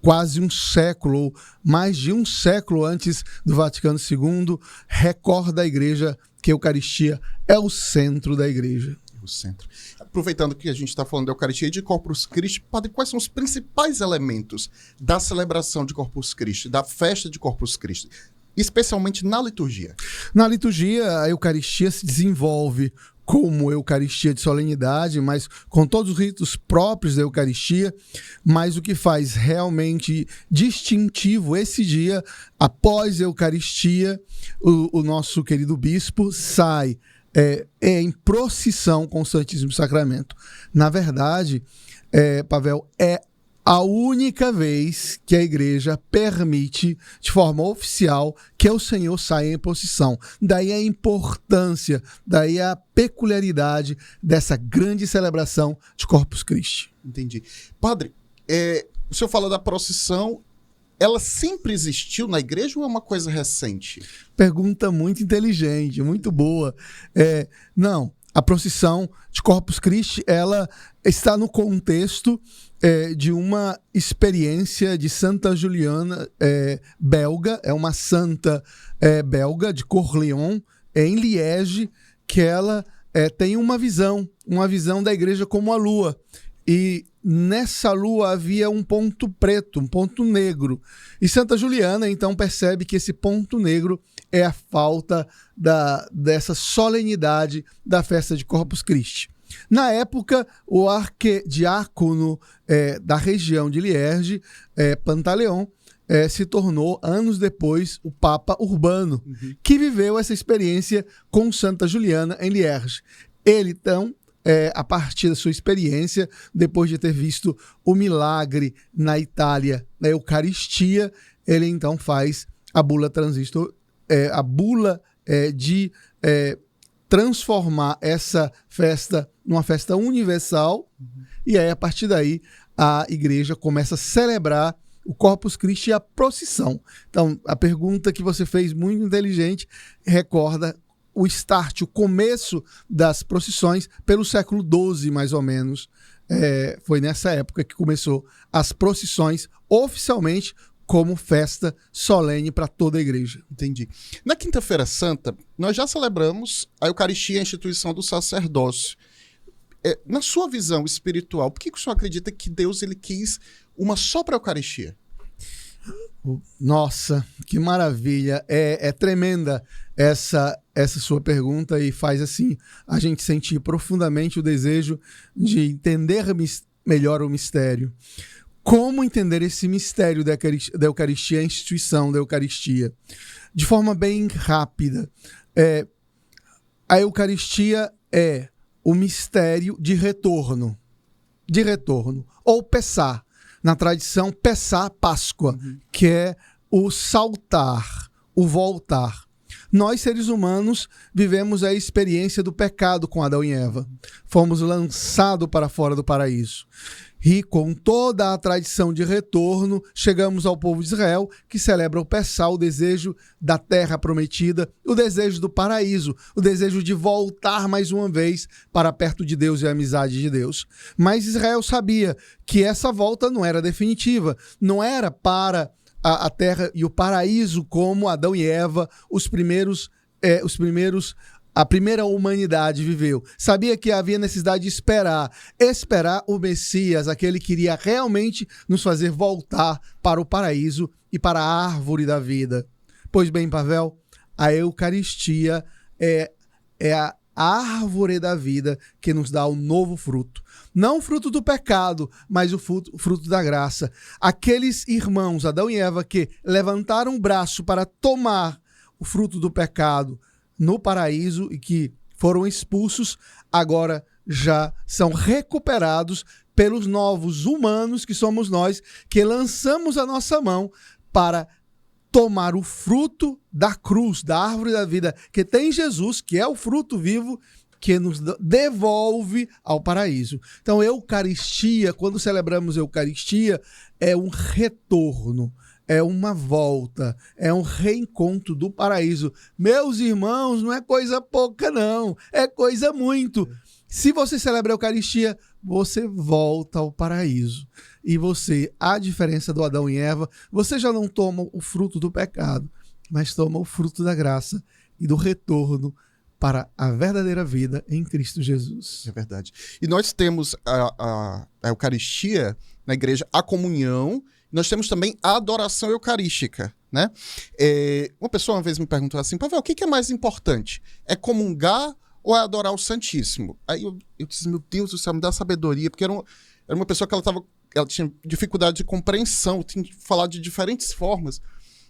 quase um século, ou mais de um século antes do Vaticano II, recorda a igreja que a Eucaristia é o centro da igreja. O centro. Aproveitando que a gente está falando da Eucaristia e de Corpus Christi, padre, quais são os principais elementos da celebração de Corpus Christi, da festa de Corpus Christi, especialmente na liturgia? Na liturgia, a Eucaristia se desenvolve como Eucaristia de solenidade, mas com todos os ritos próprios da Eucaristia, mas o que faz realmente distintivo esse dia, após a Eucaristia, o nosso querido bispo sai em procissão com o Santíssimo Sacramento. Na verdade, Pavel, é a única vez que a igreja permite, de forma oficial, que o Senhor saia em procissão. Daí a importância, daí a peculiaridade dessa grande celebração de Corpus Christi. Entendi. Padre, o senhor fala da procissão, ela sempre existiu na igreja ou é uma coisa recente? Pergunta muito inteligente, muito boa. Não, a procissão de Corpus Christi, ela está no contexto de uma experiência de Santa Juliana belga, é uma santa belga de Corleone, em Liege, que ela tem uma visão da igreja como a lua. E nessa lua havia um ponto preto, um ponto negro. E Santa Juliana, então, percebe que esse ponto negro é a falta dessa solenidade da festa de Corpus Christi. Na época, o arquidiácono da região de Liege, Pantaleão, se tornou, anos depois, o Papa Urbano, que viveu essa experiência com Santa Juliana em Liege. Ele, então, a partir da sua experiência, depois de ter visto o milagre na Itália, na Eucaristia, ele então faz a bula transistor, a bula de transformar essa festa numa festa universal, e aí a partir daí a igreja começa a celebrar o Corpus Christi e a procissão. Então, a pergunta que você fez, muito inteligente, recorda o start, o começo das procissões pelo século XII, mais ou menos. Foi nessa época que começou as procissões oficialmente como festa solene para toda a igreja. Entendi. Na Quinta-feira Santa, nós já celebramos a Eucaristia, a instituição do sacerdócio. Na sua visão espiritual, por que o senhor acredita que Deus ele quis uma só para a Eucaristia? Nossa, que maravilha. É tremenda essa sua pergunta e faz assim a gente sentir profundamente o desejo de entender melhor o mistério. Como entender esse mistério da Eucaristia, a instituição da Eucaristia? De forma bem rápida. A Eucaristia é o mistério de retorno, ou Pessá. Na tradição, Pessá, Páscoa, que é o saltar, o voltar. Nós, seres humanos, vivemos a experiência do pecado com Adão e Eva. Fomos lançados para fora do paraíso. E com toda a tradição de retorno, chegamos ao povo de Israel, que celebra o Pessá, o desejo da terra prometida, o desejo do paraíso, o desejo de voltar mais uma vez para perto de Deus e a amizade de Deus. Mas Israel sabia que essa volta não era definitiva, não era para a terra e o paraíso como Adão e Eva, a primeira humanidade viveu. Sabia que havia necessidade de esperar o Messias, aquele que iria realmente nos fazer voltar para o paraíso e para a árvore da vida. Pois bem, Pavel, a Eucaristia é a árvore da vida que nos dá o novo fruto. Não o fruto do pecado, mas o fruto da graça. Aqueles irmãos, Adão e Eva, que levantaram o braço para tomar o fruto do pecado no paraíso e que foram expulsos, agora já são recuperados pelos novos humanos que somos nós, que lançamos a nossa mão para tomar o fruto da cruz, da árvore da vida, que tem Jesus, que é o fruto vivo, que nos devolve ao paraíso. Então, Eucaristia, quando celebramos Eucaristia, é um retorno, é uma volta, é um reencontro do paraíso. Meus irmãos, não é coisa pouca, não. É coisa muito. Se você celebra a Eucaristia, você volta ao paraíso. E você, à diferença do Adão e Eva, você já não toma o fruto do pecado, mas toma o fruto da graça e do retorno para a verdadeira vida em Cristo Jesus. É verdade. E nós temos a Eucaristia na igreja, a comunhão, nós temos também a adoração eucarística, né? Uma pessoa uma vez me perguntou assim, Pavel, o que é mais importante? É comungar ou é adorar o Santíssimo? Aí eu disse, meu Deus do céu, me dá sabedoria, porque era uma pessoa que ela tinha dificuldade de compreensão, tinha que falar de diferentes formas,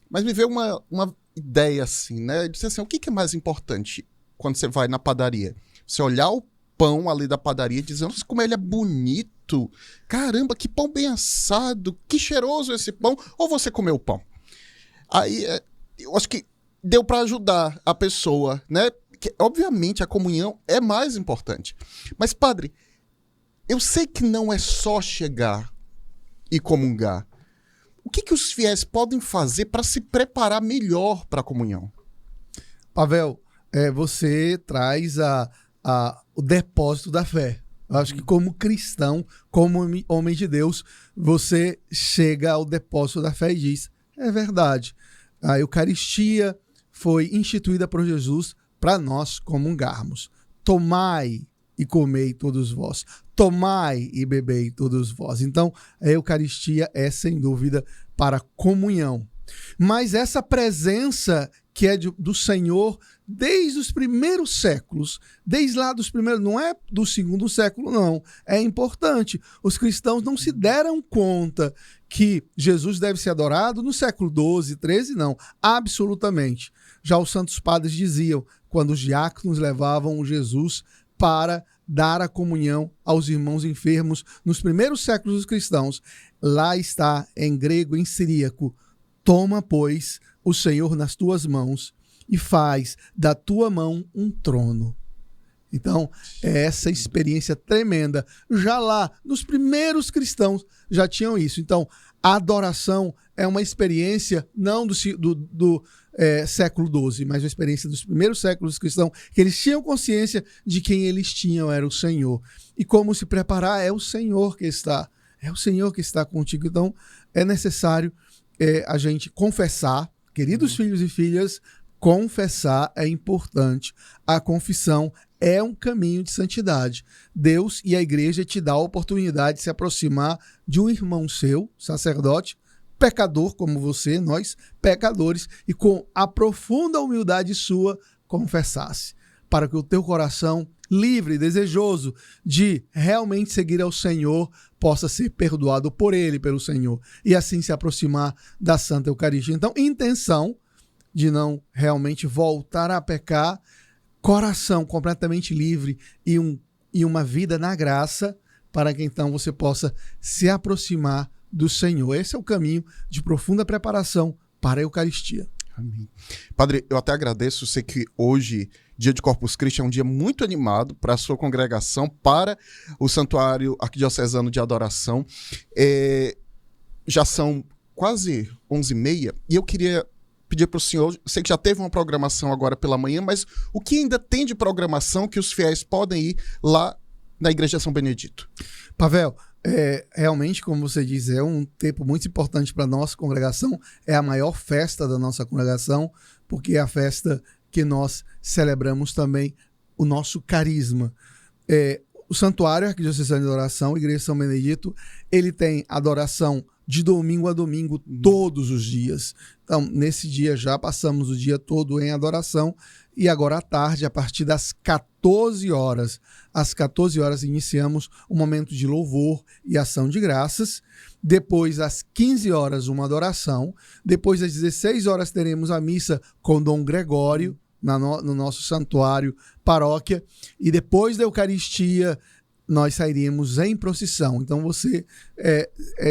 mas me veio uma ideia assim, né? Eu disse assim, o que é mais importante quando você vai na padaria? Você olhar o pão ali da padaria e dizer, nossa, como ele é bonito, caramba, que pão bem assado, que cheiroso esse pão, ou você comer o pão? Aí, eu acho que deu para ajudar a pessoa, né? Que, obviamente, a comunhão é mais importante. Mas, padre, eu sei que não é só chegar e comungar. O que os fiéis podem fazer para se preparar melhor para a comunhão? Pavel, você traz o depósito da fé. Eu acho que como cristão, como homem de Deus, você chega ao depósito da fé e diz, é verdade, a Eucaristia foi instituída por Jesus para nós comungarmos. Tomai e comei todos vós. Tomai e bebei todos vós. Então, a Eucaristia é, sem dúvida, para comunhão. Mas essa presença que é do Senhor desde os primeiros séculos, desde lá dos primeiros, não é do segundo século, não. É importante. Os cristãos não se deram conta que Jesus deve ser adorado no século XII, XIII, não. Absolutamente. Já os santos padres diziam, quando os diáconos levavam Jesus para dar a comunhão aos irmãos enfermos nos primeiros séculos dos cristãos, lá está em grego, em siríaco, toma, pois, o Senhor nas tuas mãos e faz da tua mão um trono. Então, é essa experiência tremenda. Já lá, nos primeiros cristãos, já tinham isso. Então, a adoração é uma experiência não do século XII, mas uma experiência dos primeiros séculos cristãos, que eles tinham consciência de quem eles tinham, era o Senhor. E como se preparar, é o Senhor que está. É o Senhor que está contigo. Então, é necessário a gente confessar, queridos filhos e filhas, confessar é importante. A confissão é um caminho de santidade. Deus e a igreja te dá a oportunidade de se aproximar de um irmão seu, sacerdote, pecador como você, nós, pecadores, e com a profunda humildade sua, confessasse, para que o teu coração, livre e desejoso de realmente seguir ao Senhor, possa ser perdoado por Ele, pelo Senhor, e assim se aproximar da Santa Eucaristia. Então, intenção de não realmente voltar a pecar, coração completamente livre e uma vida na graça, para que então você possa se aproximar do Senhor. Esse é o caminho de profunda preparação para a Eucaristia. Amém. Padre, eu até agradeço, sei que hoje, dia de Corpus Christi, é um dia muito animado para a sua congregação, para o Santuário Arquidiocesano de Adoração. Já são quase 11h30 e eu queria pedir para o senhor, sei que já teve uma programação agora pela manhã, mas o que ainda tem de programação que os fiéis podem ir lá na Igreja São Benedito? Pavel, realmente, como você diz, é um tempo muito importante para a nossa congregação, é a maior festa da nossa congregação, porque é a festa que nós celebramos também o nosso carisma. O Santuário Arquidiocesano de Adoração, Igreja São Benedito, ele tem adoração de domingo a domingo, todos os dias. Então, nesse dia já passamos o dia todo em adoração e agora à tarde, a partir das 14 horas, às 14 horas iniciamos um momento de louvor e ação de graças. Depois, às 15 horas, uma adoração. Depois, às 16 horas, teremos a missa com Dom Gregório, no nosso santuário, paróquia. E depois da Eucaristia, nós sairíamos em procissão. Então você,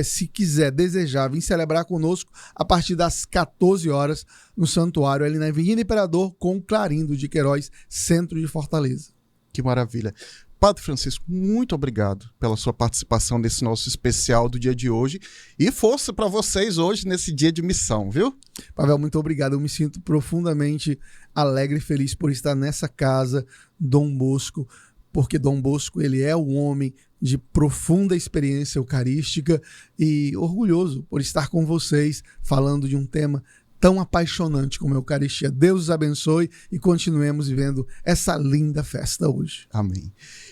se quiser, desejar vir celebrar conosco a partir das 14 horas no santuário, ali na Avenida Imperador, com Clarindo de Queiroz, centro de Fortaleza. Que maravilha. Padre Francisco, muito obrigado pela sua participação nesse nosso especial do dia de hoje e força para vocês hoje nesse dia de missão, viu? Pavel, muito obrigado. Eu me sinto profundamente alegre e feliz por estar nessa casa, Dom Bosco, porque Dom Bosco ele é um homem de profunda experiência eucarística e orgulhoso por estar com vocês falando de um tema tão apaixonante como a Eucaristia. Deus os abençoe e continuemos vivendo essa linda festa hoje. Amém.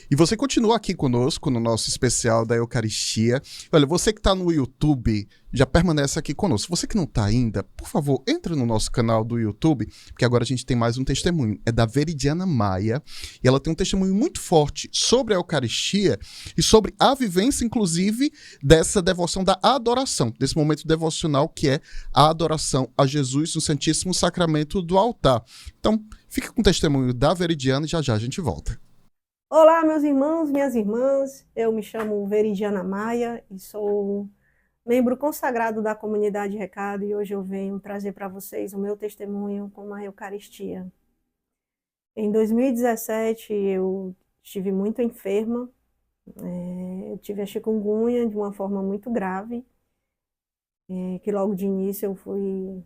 E você continua aqui conosco no nosso especial da Eucaristia. Olha, você que está no YouTube, já permanece aqui conosco. Você que não está ainda, por favor, entre no nosso canal do YouTube, porque agora a gente tem mais um testemunho. É da Veridiana Maia, e ela tem um testemunho muito forte sobre a Eucaristia e sobre a vivência, inclusive, dessa devoção da adoração, desse momento devocional que é a adoração a Jesus no Santíssimo Sacramento do altar. Então, fica com o testemunho da Veridiana e já já a gente volta. Olá, meus irmãos, minhas irmãs. Eu me chamo Veridiana Maia e sou membro consagrado da Comunidade Recado e hoje eu venho trazer para vocês o meu testemunho com a Eucaristia. Em 2017 eu estive muito enferma, eu tive a chikungunya de uma forma muito grave, que logo de início eu fui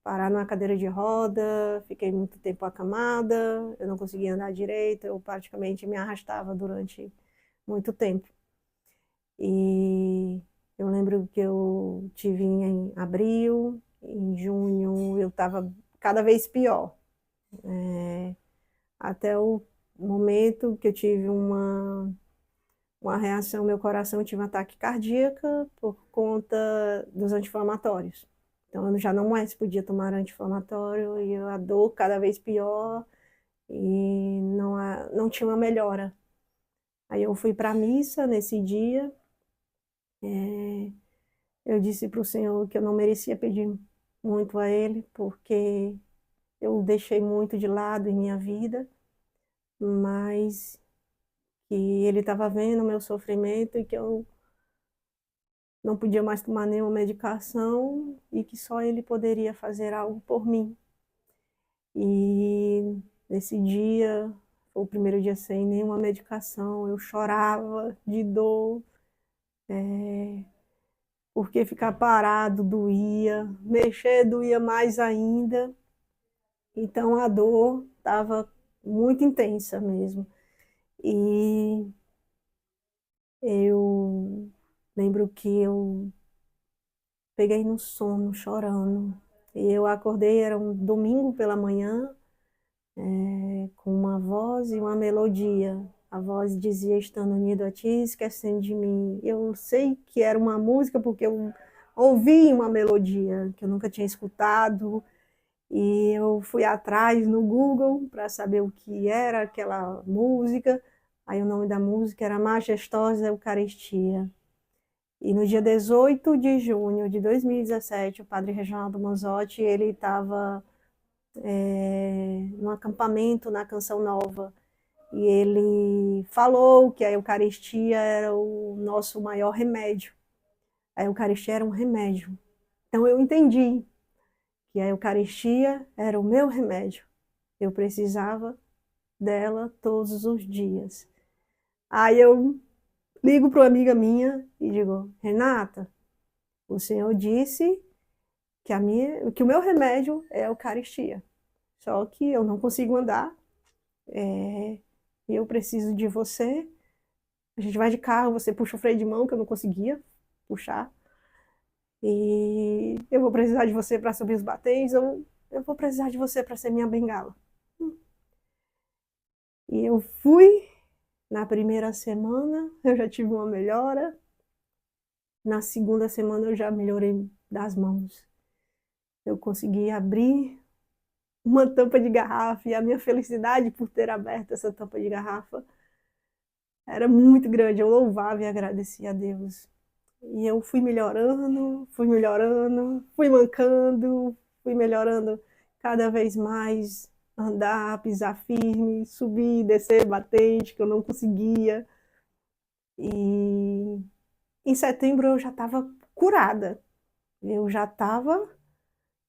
parar numa cadeira de roda, fiquei muito tempo acamada, eu não conseguia andar direito, eu praticamente me arrastava durante muito tempo. E eu lembro que eu tive em abril, em junho eu estava cada vez pior. Até o momento que eu tive uma reação, meu coração tive um ataque cardíaco por conta dos anti-inflamatórios. Então, eu já não mais podia tomar anti-inflamatório e a dor cada vez pior e não tinha uma melhora. Aí eu fui para a missa nesse dia, eu disse para o Senhor que eu não merecia pedir muito a Ele, porque eu deixei muito de lado em minha vida, mas que Ele estava vendo o meu sofrimento e que eu não podia mais tomar nenhuma medicação e que só Ele poderia fazer algo por mim. E nesse dia, foi o primeiro dia sem nenhuma medicação, eu chorava de dor, porque ficar parado doía, mexer doía mais ainda. Então a dor estava muito intensa mesmo. E eu lembro que eu peguei no sono, chorando. E eu acordei, era um domingo pela manhã, com uma voz e uma melodia. A voz dizia, estando unido a ti, esquecendo de mim. Eu sei que era uma música porque eu ouvi uma melodia que eu nunca tinha escutado. E eu fui atrás no Google para saber o que era aquela música. Aí o nome da música era Majestosa Eucaristia. E no dia 18 de junho de 2017, o padre Reginaldo Manzotti, ele estava num acampamento na Canção Nova. E ele falou que a Eucaristia era o nosso maior remédio. A Eucaristia era um remédio. Então eu entendi que a Eucaristia era o meu remédio. Eu precisava dela todos os dias. Aí eu ligo para uma amiga minha e digo, Renata, o Senhor disse que o meu remédio é a Eucaristia. Só que eu não consigo andar, e eu preciso de você. A gente vai de carro, você puxa o freio de mão, que eu não conseguia puxar. E eu vou precisar de você para subir os batentes, eu vou precisar de você para ser minha bengala. E eu fui. Na primeira semana eu já tive uma melhora, na segunda semana eu já melhorei das mãos. Eu consegui abrir uma tampa de garrafa e a minha felicidade por ter aberto essa tampa de garrafa era muito grande. Eu louvava e agradecia a Deus. E eu fui melhorando, fui mancando, fui melhorando cada vez mais. Andar, pisar firme, subir, descer, batente, que eu não conseguia. E em setembro eu já estava curada. Eu já estava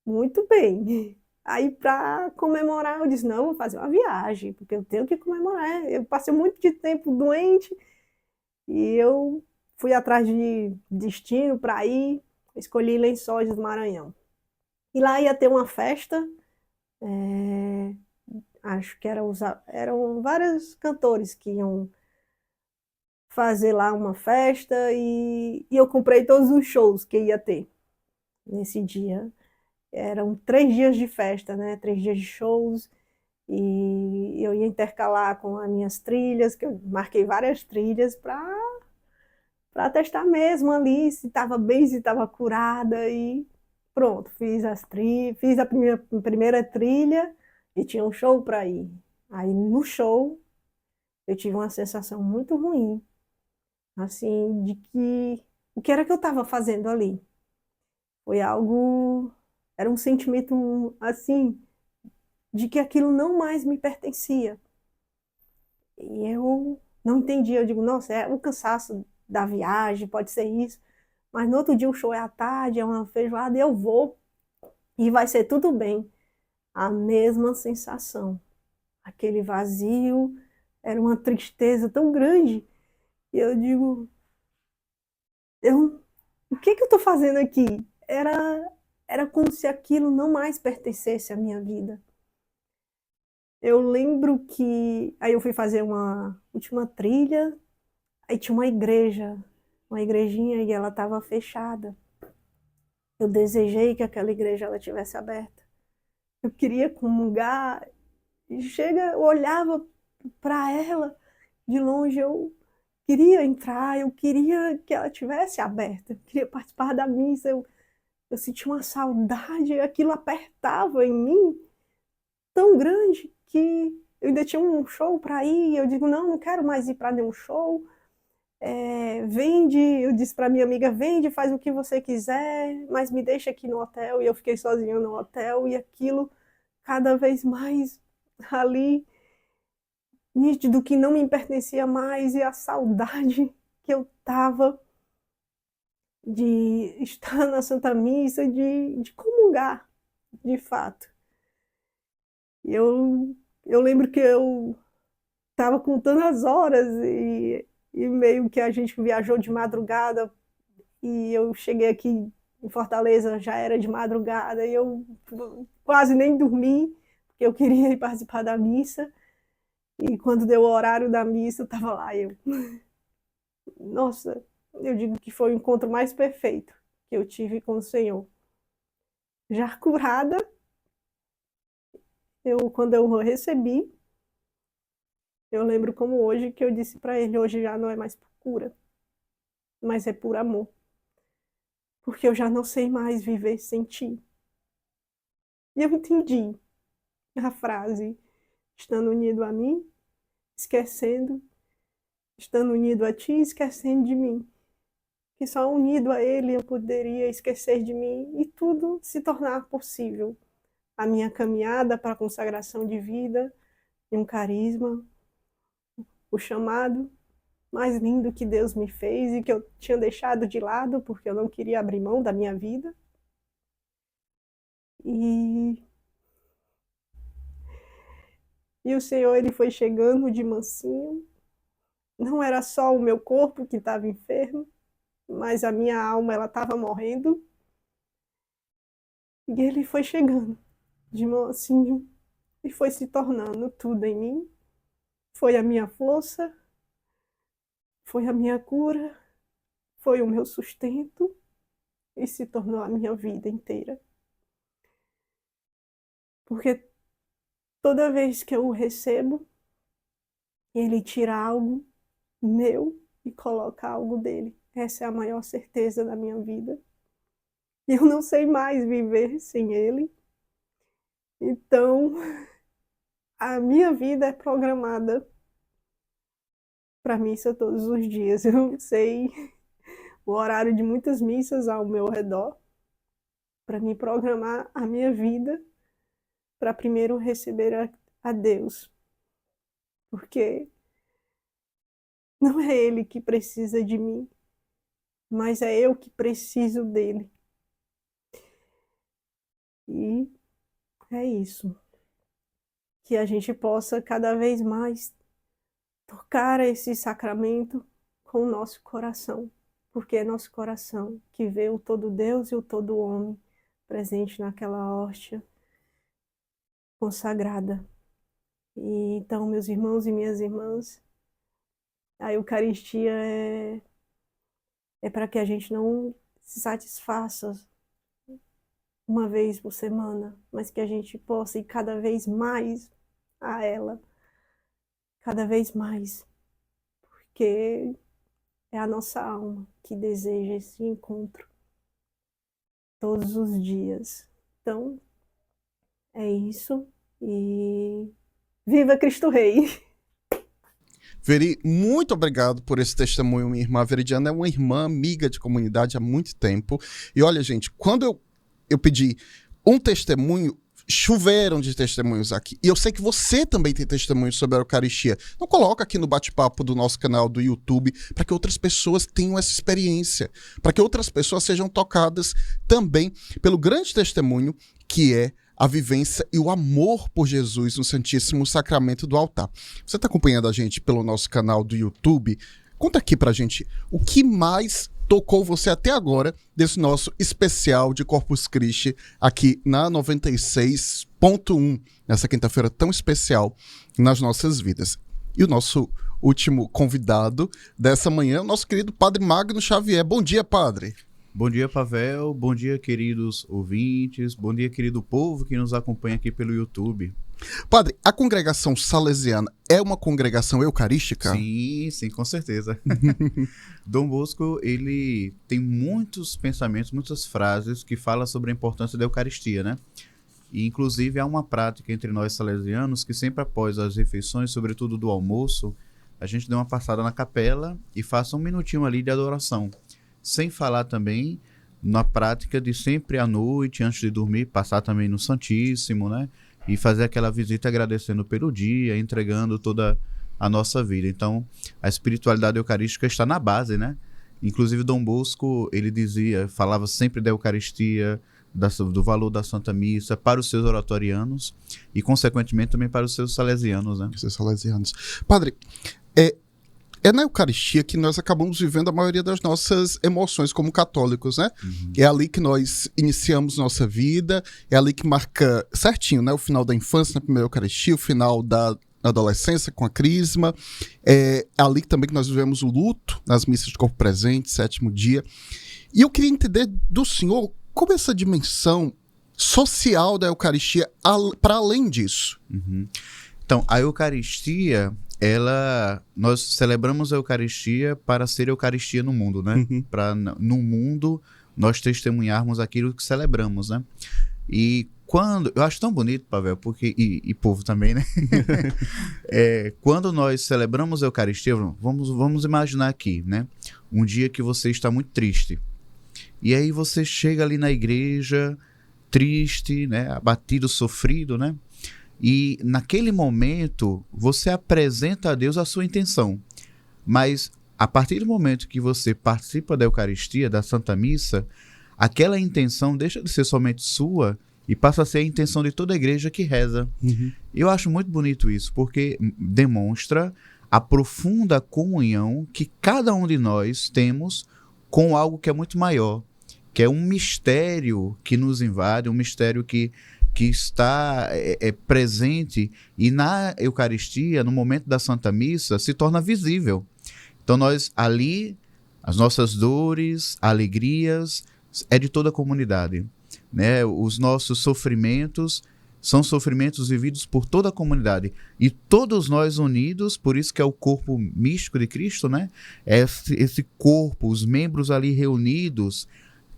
muito bem. Aí, para comemorar, eu disse, não, eu vou fazer uma viagem, porque eu tenho que comemorar. Eu passei muito de tempo doente e eu fui atrás de destino para ir, escolhi Lençóis do Maranhão. E lá ia ter uma festa, acho que eram vários cantores que iam fazer lá uma festa e eu comprei todos os shows que ia ter nesse dia. Eram 3 dias de festa, né? 3 dias de shows e eu ia intercalar com as minhas trilhas, que eu marquei várias trilhas para testar mesmo ali se estava bem, se estava curada e pronto, fiz a primeira trilha e tinha um show para ir. Aí no show eu tive uma sensação muito ruim, assim, de que o que era que eu estava fazendo ali? Foi algo, era um sentimento assim, de que aquilo não mais me pertencia. E eu não entendia, eu digo, nossa, é o cansaço da viagem, pode ser isso, mas no outro dia o show é à tarde, é uma feijoada e eu vou e vai ser tudo bem. A mesma sensação, aquele vazio, era uma tristeza tão grande. E eu digo, o que que eu estou fazendo aqui? Era como se aquilo não mais pertencesse à minha vida. Eu lembro que aí eu fui fazer uma última trilha, aí tinha uma igrejinha e ela estava fechada. Eu desejei que aquela igreja ela tivesse aberta. Eu queria comungar, e eu olhava para ela de longe, eu queria entrar, eu queria que ela tivesse aberta, eu queria participar da missa, eu sentia uma saudade, aquilo apertava em mim tão grande que eu ainda tinha um show para ir, e eu digo, não, não quero mais ir para nenhum show, vende, eu disse para minha amiga, vende, faz o que você quiser, mas me deixa aqui no hotel, e eu fiquei sozinha no hotel, e aquilo cada vez mais ali, nítido que não me pertencia mais, e a saudade que eu tava de estar na Santa Missa, de comungar, de fato. Eu lembro que eu estava contando as horas e meio que a gente viajou de madrugada e eu cheguei aqui em Fortaleza, já era de madrugada e eu quase nem dormi, porque eu queria ir participar da missa. E quando deu o horário da missa, eu estava lá, nossa, eu digo que foi o encontro mais perfeito que eu tive com o Senhor. Já curada, quando eu recebi, eu lembro como hoje que eu disse para ele, hoje já não é mais por cura, mas é por amor. Porque eu já não sei mais viver sem ti. E eu entendi a frase, estando unido a mim, esquecendo, estando unido a ti, esquecendo de mim. Que só unido a ele eu poderia esquecer de mim e tudo se tornar possível. A minha caminhada para a consagração de vida e um carisma, o chamado mais lindo que Deus me fez e que eu tinha deixado de lado porque eu não queria abrir mão da minha vida. E o Senhor, ele foi chegando de mansinho. Não era só o meu corpo que estava enfermo, mas a minha alma, ela estava morrendo. E ele foi chegando de mansinho e foi se tornando tudo em mim. Foi a minha força, foi a minha cura, foi o meu sustento e se tornou a minha vida inteira. Porque toda vez que eu o recebo, ele tira algo meu e coloca algo dele. Essa é a maior certeza da minha vida. Eu não sei mais viver sem ele. Então, a minha vida é programada para missa todos os dias. Eu sei o horário de muitas missas ao meu redor para me programar a minha vida para primeiro receber a Deus. Porque não é ele que precisa de mim, mas é eu que preciso dele. E é isso. Que a gente possa cada vez mais tocar esse sacramento com o nosso coração, porque é nosso coração que vê o todo Deus e o todo homem presente naquela hóstia consagrada. E, então, meus irmãos e minhas irmãs, a Eucaristia é para que a gente não se satisfaça uma vez por semana, mas que a gente possa ir cada vez mais a ela, cada vez mais, porque é a nossa alma que deseja esse encontro todos os dias. Então, é isso e viva Cristo Rei! Veri, muito obrigado por esse testemunho. Minha irmã Veridiana é uma irmã amiga de comunidade há muito tempo. E olha, gente, quando eu pedi um testemunho, choveram de testemunhos aqui. E eu sei que você também tem testemunhos sobre a Eucaristia. Então coloca aqui no bate-papo do nosso canal do YouTube para que outras pessoas tenham essa experiência, para que outras pessoas sejam tocadas também pelo grande testemunho que é a vivência e o amor por Jesus no Santíssimo Sacramento do altar. Você está acompanhando a gente pelo nosso canal do YouTube? Conta aqui pra gente o que mais tocou você até agora desse nosso especial de Corpus Christi aqui na 96.1, nessa quinta-feira tão especial nas nossas vidas. E o nosso último convidado dessa manhã é o nosso querido Padre Magno Xavier. Bom dia, Padre. Bom dia, Pavel. Bom dia, queridos ouvintes. Bom dia, querido povo que nos acompanha aqui pelo YouTube. Padre, a congregação salesiana é uma congregação eucarística? Sim, com certeza. Dom Bosco, ele tem muitos pensamentos, muitas frases que falam sobre a importância da Eucaristia, né? E, inclusive, há uma prática entre nós salesianos que sempre após as refeições, sobretudo do almoço, a gente dê uma passada na capela e faça um minutinho ali de adoração. Sem falar também na prática de sempre à noite, antes de dormir, passar também no Santíssimo, né? E fazer aquela visita agradecendo pelo dia, entregando toda a nossa vida. Então, a espiritualidade eucarística está na base, né? Inclusive, Dom Bosco, ele falava sempre da Eucaristia, do valor da Santa Missa para os seus oratorianos e, consequentemente, também para os seus salesianos, né? Os seus salesianos. Padre, é na Eucaristia que nós acabamos vivendo a maioria das nossas emoções como católicos, né? Uhum. É ali que nós iniciamos nossa vida, é ali que marca certinho, né? O final da infância na primeira Eucaristia, o final da adolescência com a crisma, é ali também que nós vivemos o luto nas missas de corpo presente, sétimo dia. E eu queria entender do senhor como essa dimensão social da Eucaristia para além disso. Uhum. Então, a Eucaristia... nós celebramos a Eucaristia para ser Eucaristia no mundo, né? Uhum. Para no mundo nós testemunharmos aquilo que celebramos, né? E eu acho tão bonito, Pavel, porque e povo também, né? Quando nós celebramos a Eucaristia, vamos imaginar aqui, né? Um dia que você está muito triste. E aí você chega ali na igreja, triste, né? Abatido, sofrido, né? E naquele momento você apresenta a Deus a sua intenção. Mas a partir do momento que você participa da Eucaristia, da Santa Missa, aquela intenção deixa de ser somente sua e passa a ser a intenção de toda a igreja que reza. Uhum. Eu acho muito bonito isso, porque demonstra a profunda comunhão que cada um de nós temos com algo que é muito maior, que é um mistério que nos invade, um mistério que está presente e na Eucaristia, no momento da Santa Missa, se torna visível. Então nós ali, as nossas dores, alegrias, é de toda a comunidade, né? Os nossos sofrimentos são sofrimentos vividos por toda a comunidade. E todos nós unidos, por isso que é o corpo místico de Cristo, né? Esse corpo, os membros ali reunidos,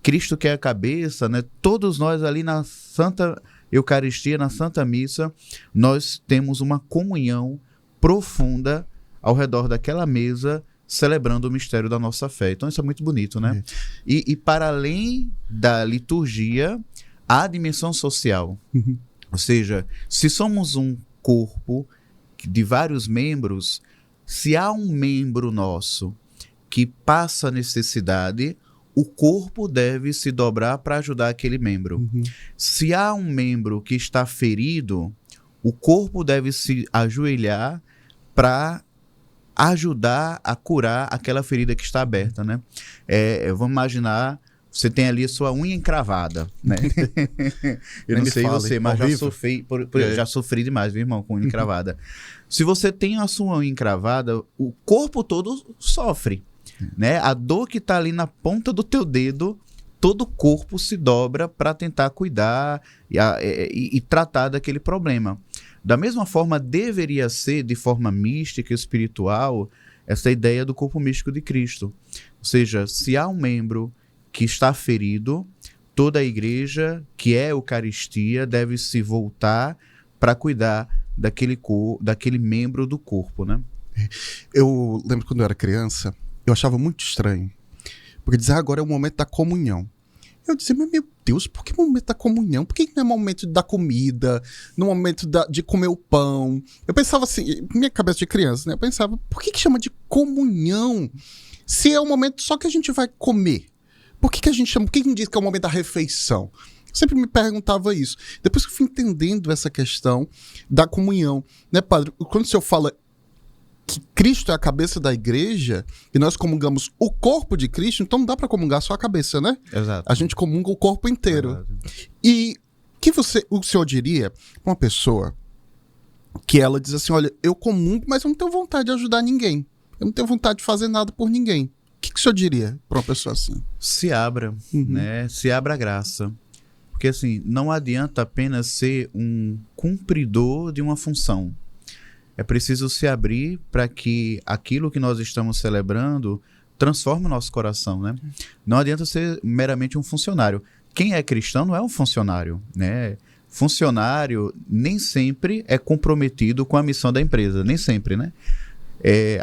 Cristo que é a cabeça, né? Todos nós ali na Santa Eucaristia, na Santa Missa, nós temos uma comunhão profunda ao redor daquela mesa, celebrando o mistério da nossa fé. Então isso é muito bonito, né? E para além da liturgia, há a dimensão social. Uhum. Ou seja, se somos um corpo de vários membros, se há um membro nosso que passa necessidade, o corpo deve se dobrar para ajudar aquele membro. Uhum. Se há um membro que está ferido, o corpo deve se ajoelhar para ajudar a curar aquela ferida que está aberta, né? Vamos imaginar você tem ali a sua unha encravada, né? Eu não sei você, mas já sofri demais, viu, irmão, com unha encravada. Se você tem a sua unha encravada, o corpo todo sofre, né? A dor que tá ali na ponta do teu dedo, todo o corpo se dobra para tentar cuidar e tratar daquele problema. Da mesma forma, deveria ser, de forma mística e espiritual, essa ideia do corpo místico de Cristo. Ou seja, se há um membro que está ferido, toda a igreja, que é a Eucaristia, deve se voltar para cuidar daquele membro do corpo, né? Eu lembro quando eu era criança, eu achava muito estranho. Porque dizer agora é o momento da comunhão. Eu dizia, mas meu Deus, por que momento da comunhão? Por que não é momento da comida? No momento de comer o pão? Eu pensava assim, minha cabeça de criança, né? Eu pensava, por que chama de comunhão? Se é o momento só que a gente vai comer. Por que a gente chama? Por que diz que é o momento da refeição? Eu sempre me perguntava isso. Depois que eu fui entendendo essa questão da comunhão, né, padre? Quando o senhor fala que Cristo é a cabeça da igreja e nós comungamos o corpo de Cristo, então não dá para comungar só a cabeça, né? Exato. A gente comunga o corpo inteiro. Exato. E o senhor diria para uma pessoa que ela diz assim, olha, eu comungo, mas eu não tenho vontade de ajudar ninguém. Eu não tenho vontade de fazer nada por ninguém. O que o senhor diria para uma pessoa assim? Se abra, né? Se abra a graça. Porque assim, não adianta apenas ser um cumpridor de uma função. É preciso se abrir para que aquilo que nós estamos celebrando transforme o nosso coração, né? Não adianta ser meramente um funcionário. Quem é cristão não é um funcionário, né? Funcionário nem sempre é comprometido com a missão da empresa, nem sempre, né?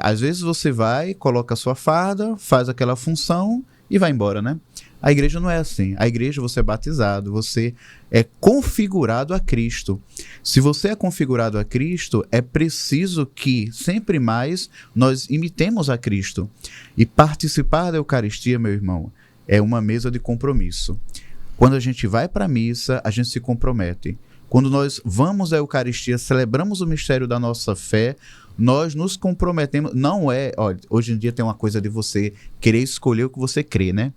Às vezes você vai, coloca a sua farda, faz aquela função e vai embora, né? A igreja não é assim. A igreja, você é batizado, você é configurado a Cristo. Se você é configurado a Cristo, é preciso que sempre mais nós imitemos a Cristo. E participar da Eucaristia, meu irmão, é uma mesa de compromisso. Quando a gente vai para a missa, a gente se compromete. Quando nós vamos à Eucaristia, celebramos o mistério da nossa fé, nós nos comprometemos. Não é, olha, hoje em dia tem uma coisa de você querer escolher o que você crê, né?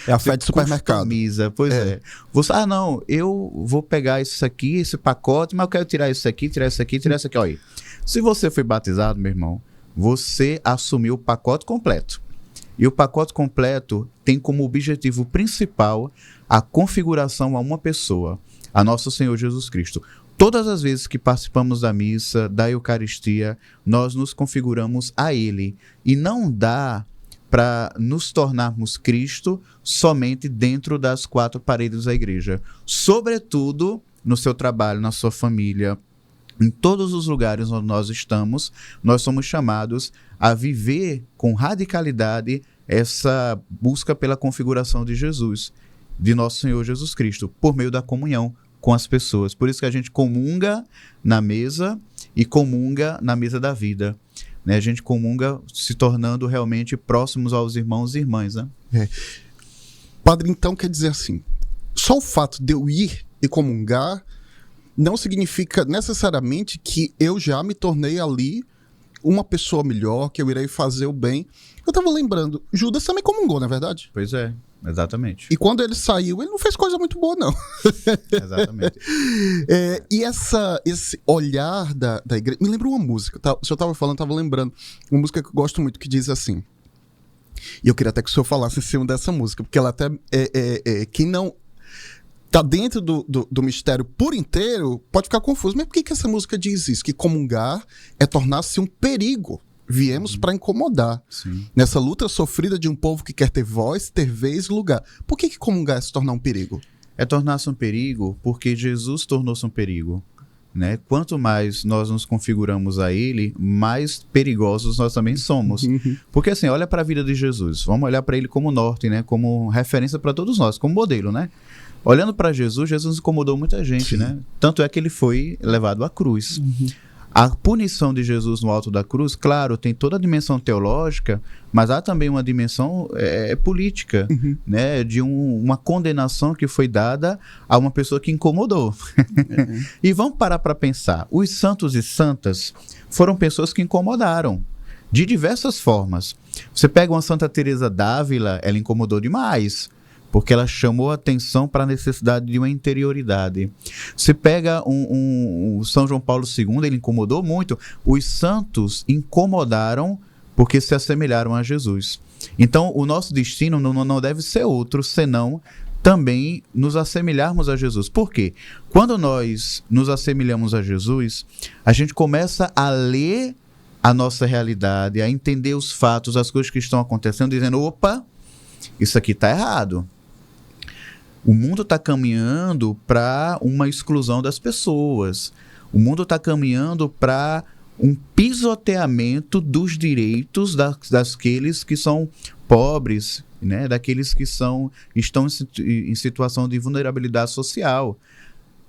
É a fé de supermercado. Customiza, pois é. Você, não, eu vou pegar isso aqui, esse pacote, mas eu quero tirar isso aqui, tirar isso aqui, tirar isso aqui. Olha, se você foi batizado, meu irmão, você assumiu o pacote completo. E o pacote completo tem como objetivo principal a configuração a uma pessoa, a nosso Senhor Jesus Cristo. Todas as vezes que participamos da missa, da Eucaristia, nós nos configuramos a Ele. E não dá para nos tornarmos Cristo somente dentro das quatro paredes da igreja. Sobretudo no seu trabalho, na sua família, em todos os lugares onde nós estamos, nós somos chamados a viver com radicalidade essa busca pela configuração de Jesus, de nosso Senhor Jesus Cristo, por meio da comunhão com as pessoas. Por isso que a gente comunga na mesa e comunga na mesa da vida. Né? A gente comunga se tornando realmente próximos aos irmãos e irmãs. Né? Padre, então quer dizer assim, só o fato de eu ir e comungar não significa necessariamente que eu já me tornei ali uma pessoa melhor, que eu irei fazer o bem. Eu estava lembrando, Judas também comungou, não é verdade? Pois é, exatamente. E quando ele saiu, ele não fez coisa muito boa, não. Exatamente. E esse olhar da igreja... Me lembrou uma música, tá? O senhor estava falando, estava lembrando. Uma música que eu gosto muito, que diz assim... E eu queria até que o senhor falasse em cima dessa música, porque ela até... quem não tá dentro do mistério por inteiro pode ficar confuso. Mas por que essa música diz isso? Que comungar é tornar-se um perigo. Viemos para incomodar. Sim. Nessa luta sofrida de um povo que quer ter voz, ter vez e lugar. Por que comungar é se tornar um perigo? É tornar-se um perigo porque Jesus tornou-se um perigo. Né? Quanto mais nós nos configuramos a Ele, mais perigosos nós também somos. Porque assim, olha para a vida de Jesus. Vamos olhar para Ele como norte, né? Como referência para todos nós, como modelo, né? Olhando para Jesus, Jesus incomodou muita gente, né? Tanto é que ele foi levado à cruz. A punição de Jesus no alto da cruz, claro, tem toda a dimensão teológica, mas há também uma dimensão política, né? De uma condenação que foi dada a uma pessoa que incomodou. E vamos parar para pensar. Os santos e santas foram pessoas que incomodaram de diversas formas. Você pega uma Santa Teresa d'Ávila, ela incomodou demais. porque ela chamou a atenção para a necessidade de uma interioridade. Você pega o São João Paulo II, ele incomodou muito. Os santos incomodaram porque se assemelharam a Jesus. Então, o nosso destino não deve ser outro, senão também nos assemelharmos a Jesus. Por quê? Quando nós nos assemelhamos a Jesus, a gente começa a ler a nossa realidade, a entender os fatos, as coisas que estão acontecendo, dizendo, opa, isso aqui está errado. O mundo está caminhando para uma exclusão das pessoas. O mundo está caminhando para um pisoteamento dos direitos daqueles que são pobres, né? Daqueles que estão em situação de vulnerabilidade social.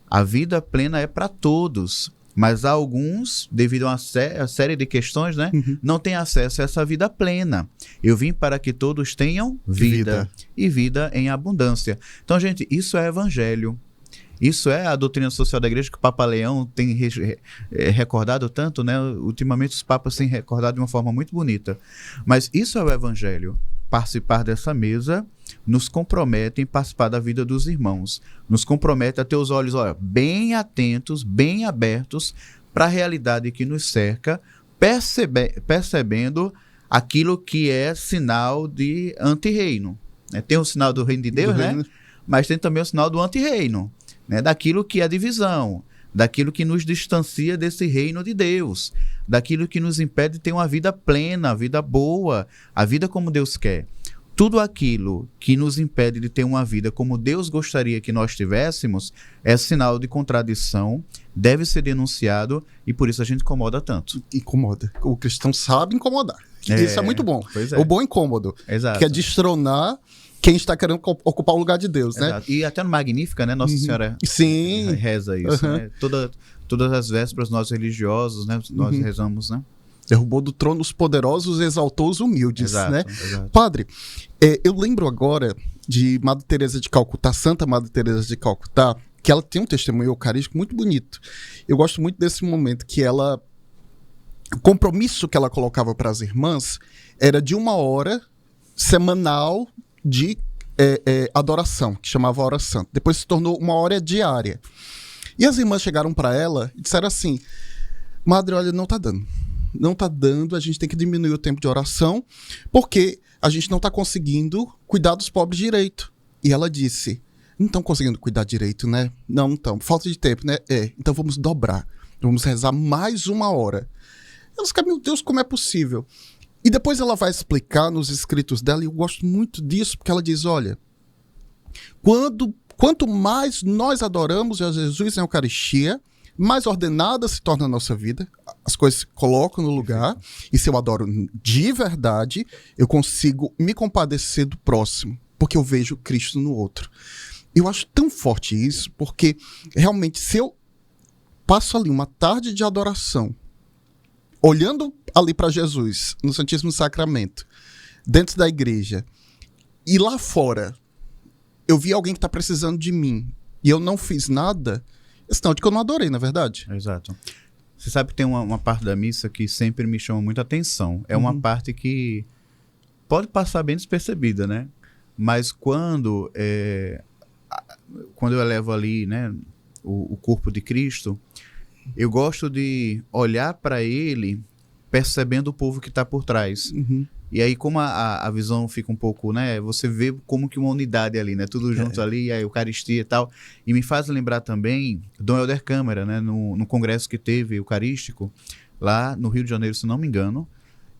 A vida plena é para todos, mas alguns, devido a uma série de questões, né, não têm acesso a essa vida plena. Eu vim para que todos tenham vida e vida em abundância. Então, gente, isso é evangelho. Isso é a doutrina social da igreja que o Papa Leão tem recordado tanto, né? Ultimamente os papas têm recordado de uma forma muito bonita. Mas isso é o evangelho. Participar dessa mesa nos compromete em participar da vida dos irmãos. Nos compromete a ter os olhos, olha, bem atentos, bem abertos para a realidade que nos cerca, percebendo aquilo que é sinal de antirreino. Né? Tem o sinal do reino de Deus, né? Mas tem também o sinal do antirreino. Né, daquilo que é a divisão, daquilo que nos distancia desse reino de Deus, daquilo que nos impede de ter uma vida plena, a vida boa, a vida como Deus quer. Tudo aquilo que nos impede de ter uma vida como Deus gostaria que nós tivéssemos é sinal de contradição, deve ser denunciado e por isso a gente incomoda tanto. Incomoda. O cristão sabe incomodar. Isso é muito bom. Pois é. O bom incômodo. Exato. Que é destronar quem está querendo ocupar o lugar de Deus, né? Exato. E até no Magnífica, né? Nossa Senhora reza isso, né? Todas as vésperas nós religiosos, né? Nós rezamos, né? Derrubou do trono os poderosos e exaltou os humildes, exato, né? Exato. Padre, eu lembro agora de Madre Teresa de Calcutá, Santa Madre Teresa de Calcutá, que ela tem um testemunho eucarístico muito bonito. Eu gosto muito desse momento que ela... O compromisso que ela colocava para as irmãs era de 1 hora semanal de adoração, que chamava Hora Santa. Depois se tornou 1 hora diária. E as irmãs chegaram para ela e disseram assim, Madre, olha, não tá dando. Não tá dando, a gente tem que diminuir o tempo de oração, porque a gente não tá conseguindo cuidar dos pobres direito. E ela disse, não estão conseguindo cuidar direito, né? Não estão, falta de tempo, né? Então vamos dobrar. Vamos rezar mais 1 hora. Elas ficam, meu Deus, como é possível? E depois ela vai explicar nos escritos dela, e eu gosto muito disso, porque ela diz, olha, quanto mais nós adoramos a Jesus em Eucaristia, mais ordenada se torna a nossa vida, as coisas se colocam no lugar, e se eu adoro de verdade, eu consigo me compadecer do próximo, porque eu vejo Cristo no outro. Eu acho tão forte isso, porque realmente se eu passo ali uma tarde de adoração, olhando ali para Jesus, no Santíssimo Sacramento, dentro da igreja, e lá fora, eu vi alguém que está precisando de mim, e eu não fiz nada, é sinal de que eu não adorei, na verdade. Exato. Você sabe que tem uma parte da missa que sempre me chama muita atenção. É uma parte que pode passar bem despercebida, né? Mas quando eu elevo ali, né, o corpo de Cristo, eu gosto de olhar para ele percebendo o povo que está por trás. E aí, como a visão fica um pouco, né? Você vê como que uma unidade ali, né? Tudo junto ali, a Eucaristia e tal. E me faz lembrar também Dom Helder Câmara, né? No congresso que teve eucarístico, lá no Rio de Janeiro, se não me engano.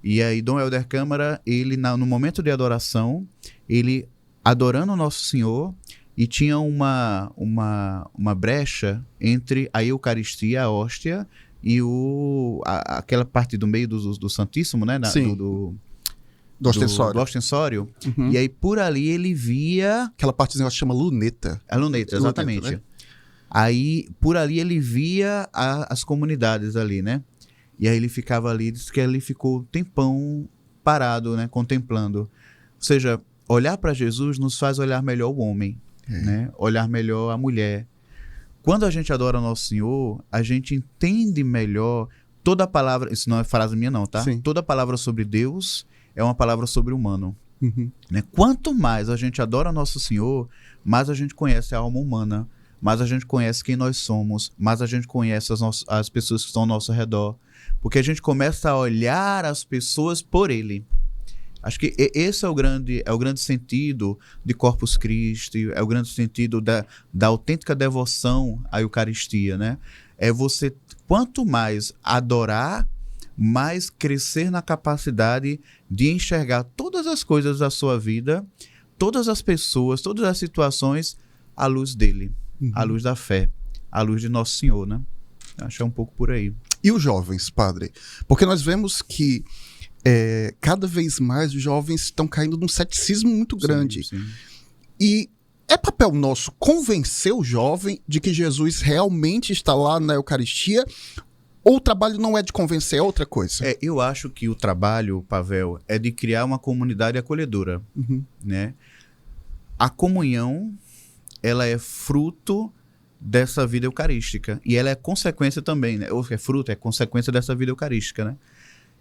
E aí, Dom Helder Câmara, ele, no momento de adoração, ele adorando o Nosso Senhor, e tinha uma brecha entre a Eucaristia, a hóstia, e aquela parte do meio do Santíssimo, né? Sim. Do ostensório. Do ostensório. E aí, por ali, ele via... Aquela partezinha que chama luneta. A luneta, exatamente. Luneta, né? Aí, por ali, ele via as comunidades ali, né? E aí ele ficava ali, disse que ele ficou um tempão parado, né? Contemplando. Ou seja, olhar para Jesus nos faz olhar melhor o homem, né? Olhar melhor a mulher. Quando a gente adora Nosso Senhor, a gente entende melhor toda a palavra... Isso não é frase minha não, tá? Sim. Toda a palavra sobre Deus é uma palavra sobre o humano. Né? Quanto mais a gente adora nosso Senhor, mais a gente conhece a alma humana, mais a gente conhece quem nós somos, mais a gente conhece as pessoas que estão ao nosso redor, porque a gente começa a olhar as pessoas por Ele. Acho que esse é o grande sentido de Corpus Christi, é o grande sentido da autêntica devoção à Eucaristia, né? É você, quanto mais adorar, mais crescer na capacidade de enxergar todas as coisas da sua vida, todas as pessoas, todas as situações, à luz dele, à luz da fé, à luz de Nosso Senhor, né? Acho que é um pouco por aí. E os jovens, padre? Porque nós vemos que cada vez mais os jovens estão caindo num ceticismo muito grande. Sim. E é papel nosso convencer o jovem de que Jesus realmente está lá na Eucaristia, ou o trabalho não é de convencer, é outra coisa? Eu acho que o trabalho, Pavel, é de criar uma comunidade acolhedora, né? A comunhão, ela é fruto dessa vida eucarística, e ela é consequência também, né? Ou é fruto, é consequência dessa vida eucarística, né?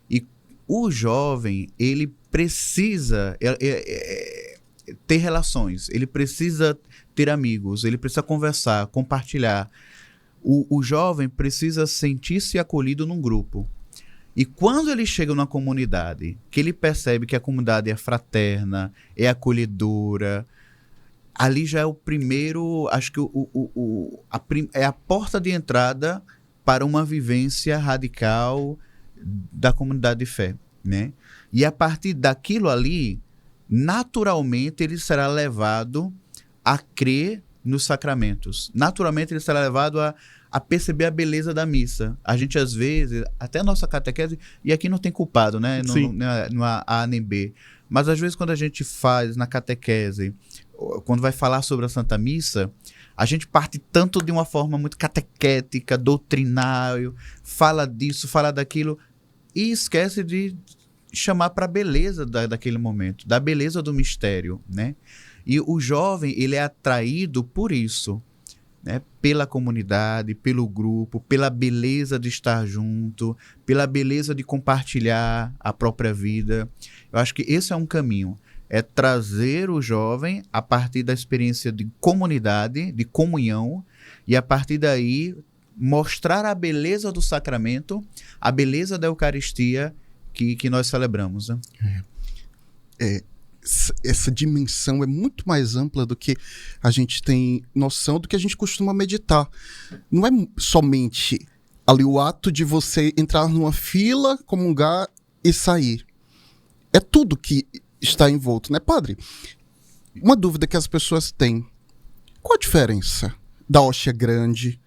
E o jovem, ele precisa ter relações, ele precisa ter amigos, ele precisa conversar, compartilhar. O jovem precisa sentir-se acolhido num grupo. E quando ele chega numa comunidade, que ele percebe que a comunidade é fraterna, é acolhedora, ali já é o primeiro, acho que é a porta de entrada para uma vivência radical da comunidade de fé, né? E a partir daquilo ali, naturalmente ele será levado a crer nos sacramentos. Naturalmente ele será levado a perceber a beleza da missa. A gente, às vezes, até a nossa catequese, e aqui não tem culpado, né? Não há A nem B. Mas, às vezes, quando a gente faz na catequese, quando vai falar sobre a Santa Missa, a gente parte tanto de uma forma muito catequética, doutrinário, fala disso, fala daquilo, e esquece de chamar para a beleza daquele momento, da beleza do mistério, né? E o jovem, ele é atraído por isso, né? Pela comunidade, pelo grupo, pela beleza de estar junto, pela beleza de compartilhar a própria vida. Eu acho que esse é um caminho, é trazer o jovem a partir da experiência de comunidade, de comunhão, e a partir daí mostrar a beleza do sacramento, a beleza da Eucaristia que nós celebramos, né? Essa dimensão é muito mais ampla do que a gente tem noção, do que a gente costuma meditar. Não é somente ali o ato de você entrar numa fila, comungar e sair. É tudo que está envolto, né, padre? Uma dúvida que as pessoas têm: qual a diferença da hóstia grande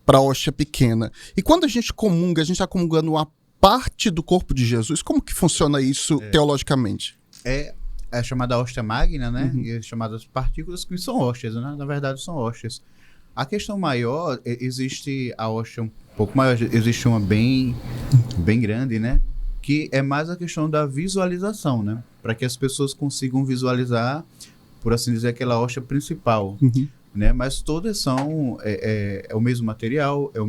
para a hóstia pequena? E quando a gente comunga, a gente está comungando uma parte do corpo de Jesus? Como que funciona isso teologicamente? É a chamada hóstia magna, né? E as chamadas partículas, que são hóstias, né? Na verdade, são hóstias. A questão maior, existe a hóstia um pouco maior, existe uma bem grande, né? Que é mais a questão da visualização, né? Para que as pessoas consigam visualizar, por assim dizer, aquela hóstia principal, né? Mas todas são é o mesmo material, é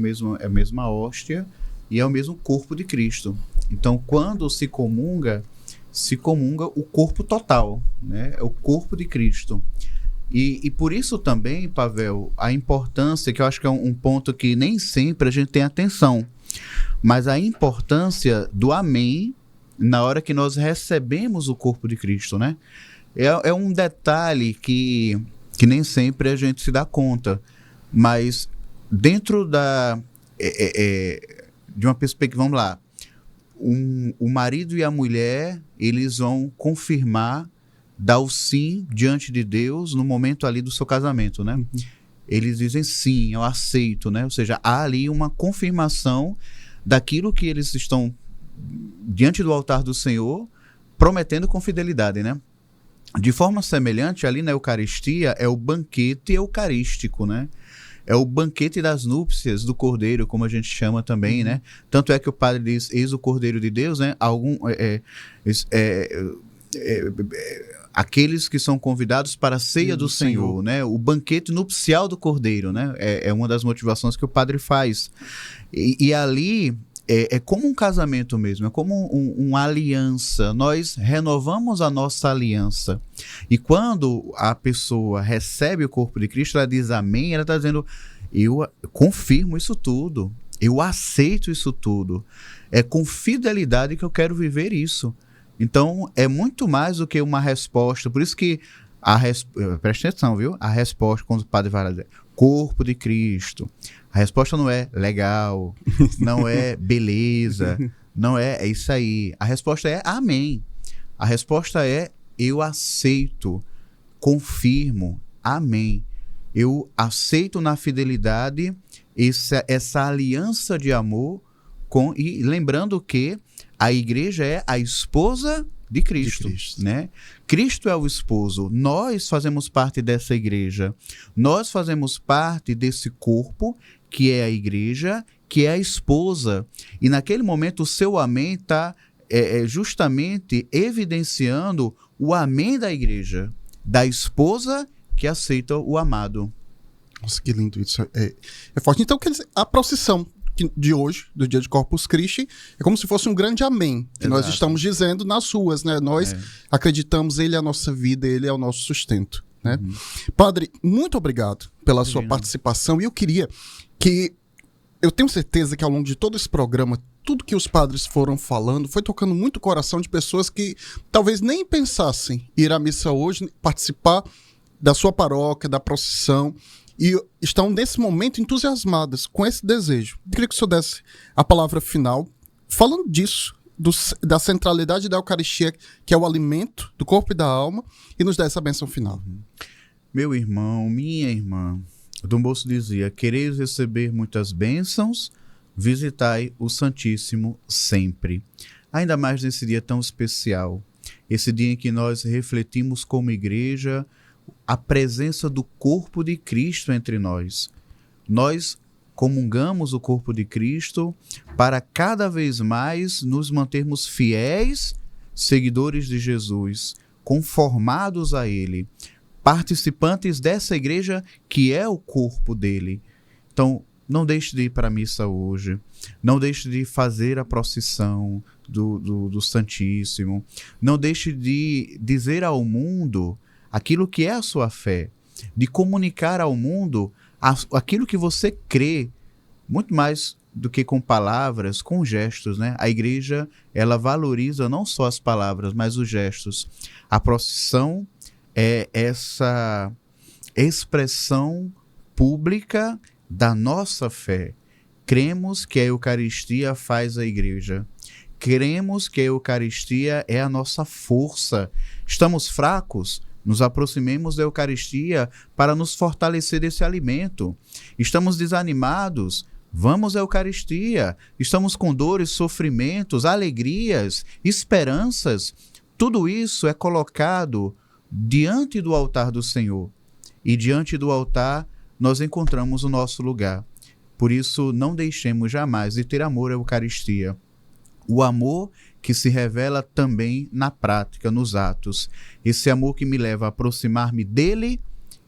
a mesma hóstia e é o mesmo corpo de Cristo. Então, quando se comunga o corpo total, né? É o corpo de Cristo. E por isso também, Pavel, a importância, que eu acho que é um ponto que nem sempre a gente tem atenção, mas a importância do amém na hora que nós recebemos o corpo de Cristo, né? É um detalhe que nem sempre a gente se dá conta, mas dentro de uma perspectiva, vamos lá, o marido e a mulher, eles vão confirmar, dar o sim diante de Deus no momento ali do seu casamento, né? Eles dizem sim, eu aceito, né? Ou seja, há ali uma confirmação daquilo que eles estão diante do altar do Senhor, prometendo com fidelidade, né? De forma semelhante, ali na Eucaristia, é o banquete eucarístico, né? É o banquete das núpcias do Cordeiro, como a gente chama também, né? Tanto é que o padre diz, eis o Cordeiro de Deus, né? Aqueles que são convidados para a ceia do Senhor, né? O banquete nupcial do Cordeiro, né? É uma das motivações que o padre faz. E ali é como um casamento mesmo, é como uma aliança. Nós renovamos a nossa aliança. E quando a pessoa recebe o corpo de Cristo, ela diz amém, ela está dizendo, eu confirmo isso tudo, eu aceito isso tudo. É com fidelidade que eu quero viver isso. Então, é muito mais do que uma resposta. Por isso que, presta atenção, viu? A resposta, quando o padre vai dizer, corpo de Cristo, a resposta não é legal, não é beleza, não é isso aí. A resposta é amém. A resposta é eu aceito, confirmo, amém. Eu aceito na fidelidade essa aliança de amor e lembrando que a igreja é a esposa de Cristo, né? Cristo é o esposo, nós fazemos parte dessa igreja, nós fazemos parte desse corpo que é a igreja, que é a esposa, e naquele momento o seu amém está justamente evidenciando o amém da igreja, da esposa que aceita o amado. Nossa, que lindo isso, é forte. Então, a procissão de hoje, do dia de Corpus Christi, é como se fosse um grande amém, que nós estamos dizendo nas ruas, né? Nós acreditamos, ele é a nossa vida, ele é o nosso sustento, né? Padre, muito obrigado pela sua participação, e eu queria que, eu tenho certeza que ao longo de todo esse programa, tudo que os padres foram falando foi tocando muito o coração de pessoas que talvez nem pensassem ir à missa hoje, participar da sua paróquia, da procissão, e estão nesse momento entusiasmadas com esse desejo. Eu queria que o senhor desse a palavra final, falando disso, da centralidade da Eucaristia, que é o alimento do corpo e da alma, e nos dê essa bênção final. Meu irmão, minha irmã, Dom Bosco dizia, quereis receber muitas bênçãos, visitai o Santíssimo sempre. Ainda mais nesse dia tão especial, esse dia em que nós refletimos como igreja a presença do corpo de Cristo entre nós. Nós comungamos o corpo de Cristo para cada vez mais nos mantermos fiéis, seguidores de Jesus, conformados a Ele, participantes dessa igreja que é o corpo dele. Então, não deixe de ir para a missa hoje, não deixe de fazer a procissão do Santíssimo, não deixe de dizer ao mundo aquilo que é a sua fé, de comunicar ao mundo aquilo que você crê, muito mais do que com palavras, com gestos, né? A igreja, ela valoriza não só as palavras, mas os gestos. A procissão é essa expressão pública da nossa fé. Cremos que a Eucaristia faz a igreja. Cremos que a Eucaristia é a nossa força. Estamos fracos? Nos aproximemos da Eucaristia para nos fortalecer desse alimento. Estamos desanimados? Vamos à Eucaristia. Estamos com dores, sofrimentos, alegrias, esperanças. Tudo isso é colocado diante do altar do Senhor. E diante do altar nós encontramos o nosso lugar. Por isso, não deixemos jamais de ter amor à Eucaristia. O amor que se revela também na prática, nos atos. Esse amor que me leva a aproximar-me dele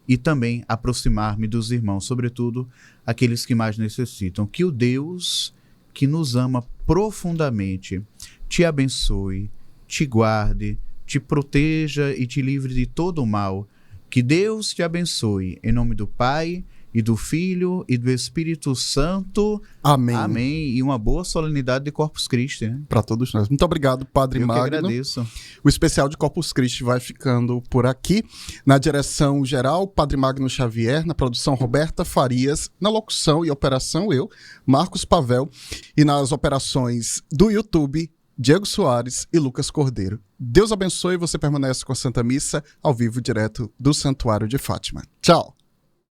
e também aproximar-me dos irmãos, sobretudo aqueles que mais necessitam. Que o Deus que nos ama profundamente te abençoe, te guarde, te proteja e te livre de todo o mal. Que Deus te abençoe, em nome do Pai, e do Filho, e do Espírito Santo. Amém. Amém. E uma boa solenidade de Corpus Christi, né? Para todos nós. Muito obrigado, Padre Magno. Eu que agradeço. O especial de Corpus Christi vai ficando por aqui. Na direção geral, Padre Magno Xavier. Na produção, Roberta Farias. Na locução e operação, eu, Marcos Pavel. E nas operações do YouTube, Diego Soares e Lucas Cordeiro. Deus abençoe e você permanece com a Santa Missa ao vivo direto do Santuário de Fátima. Tchau!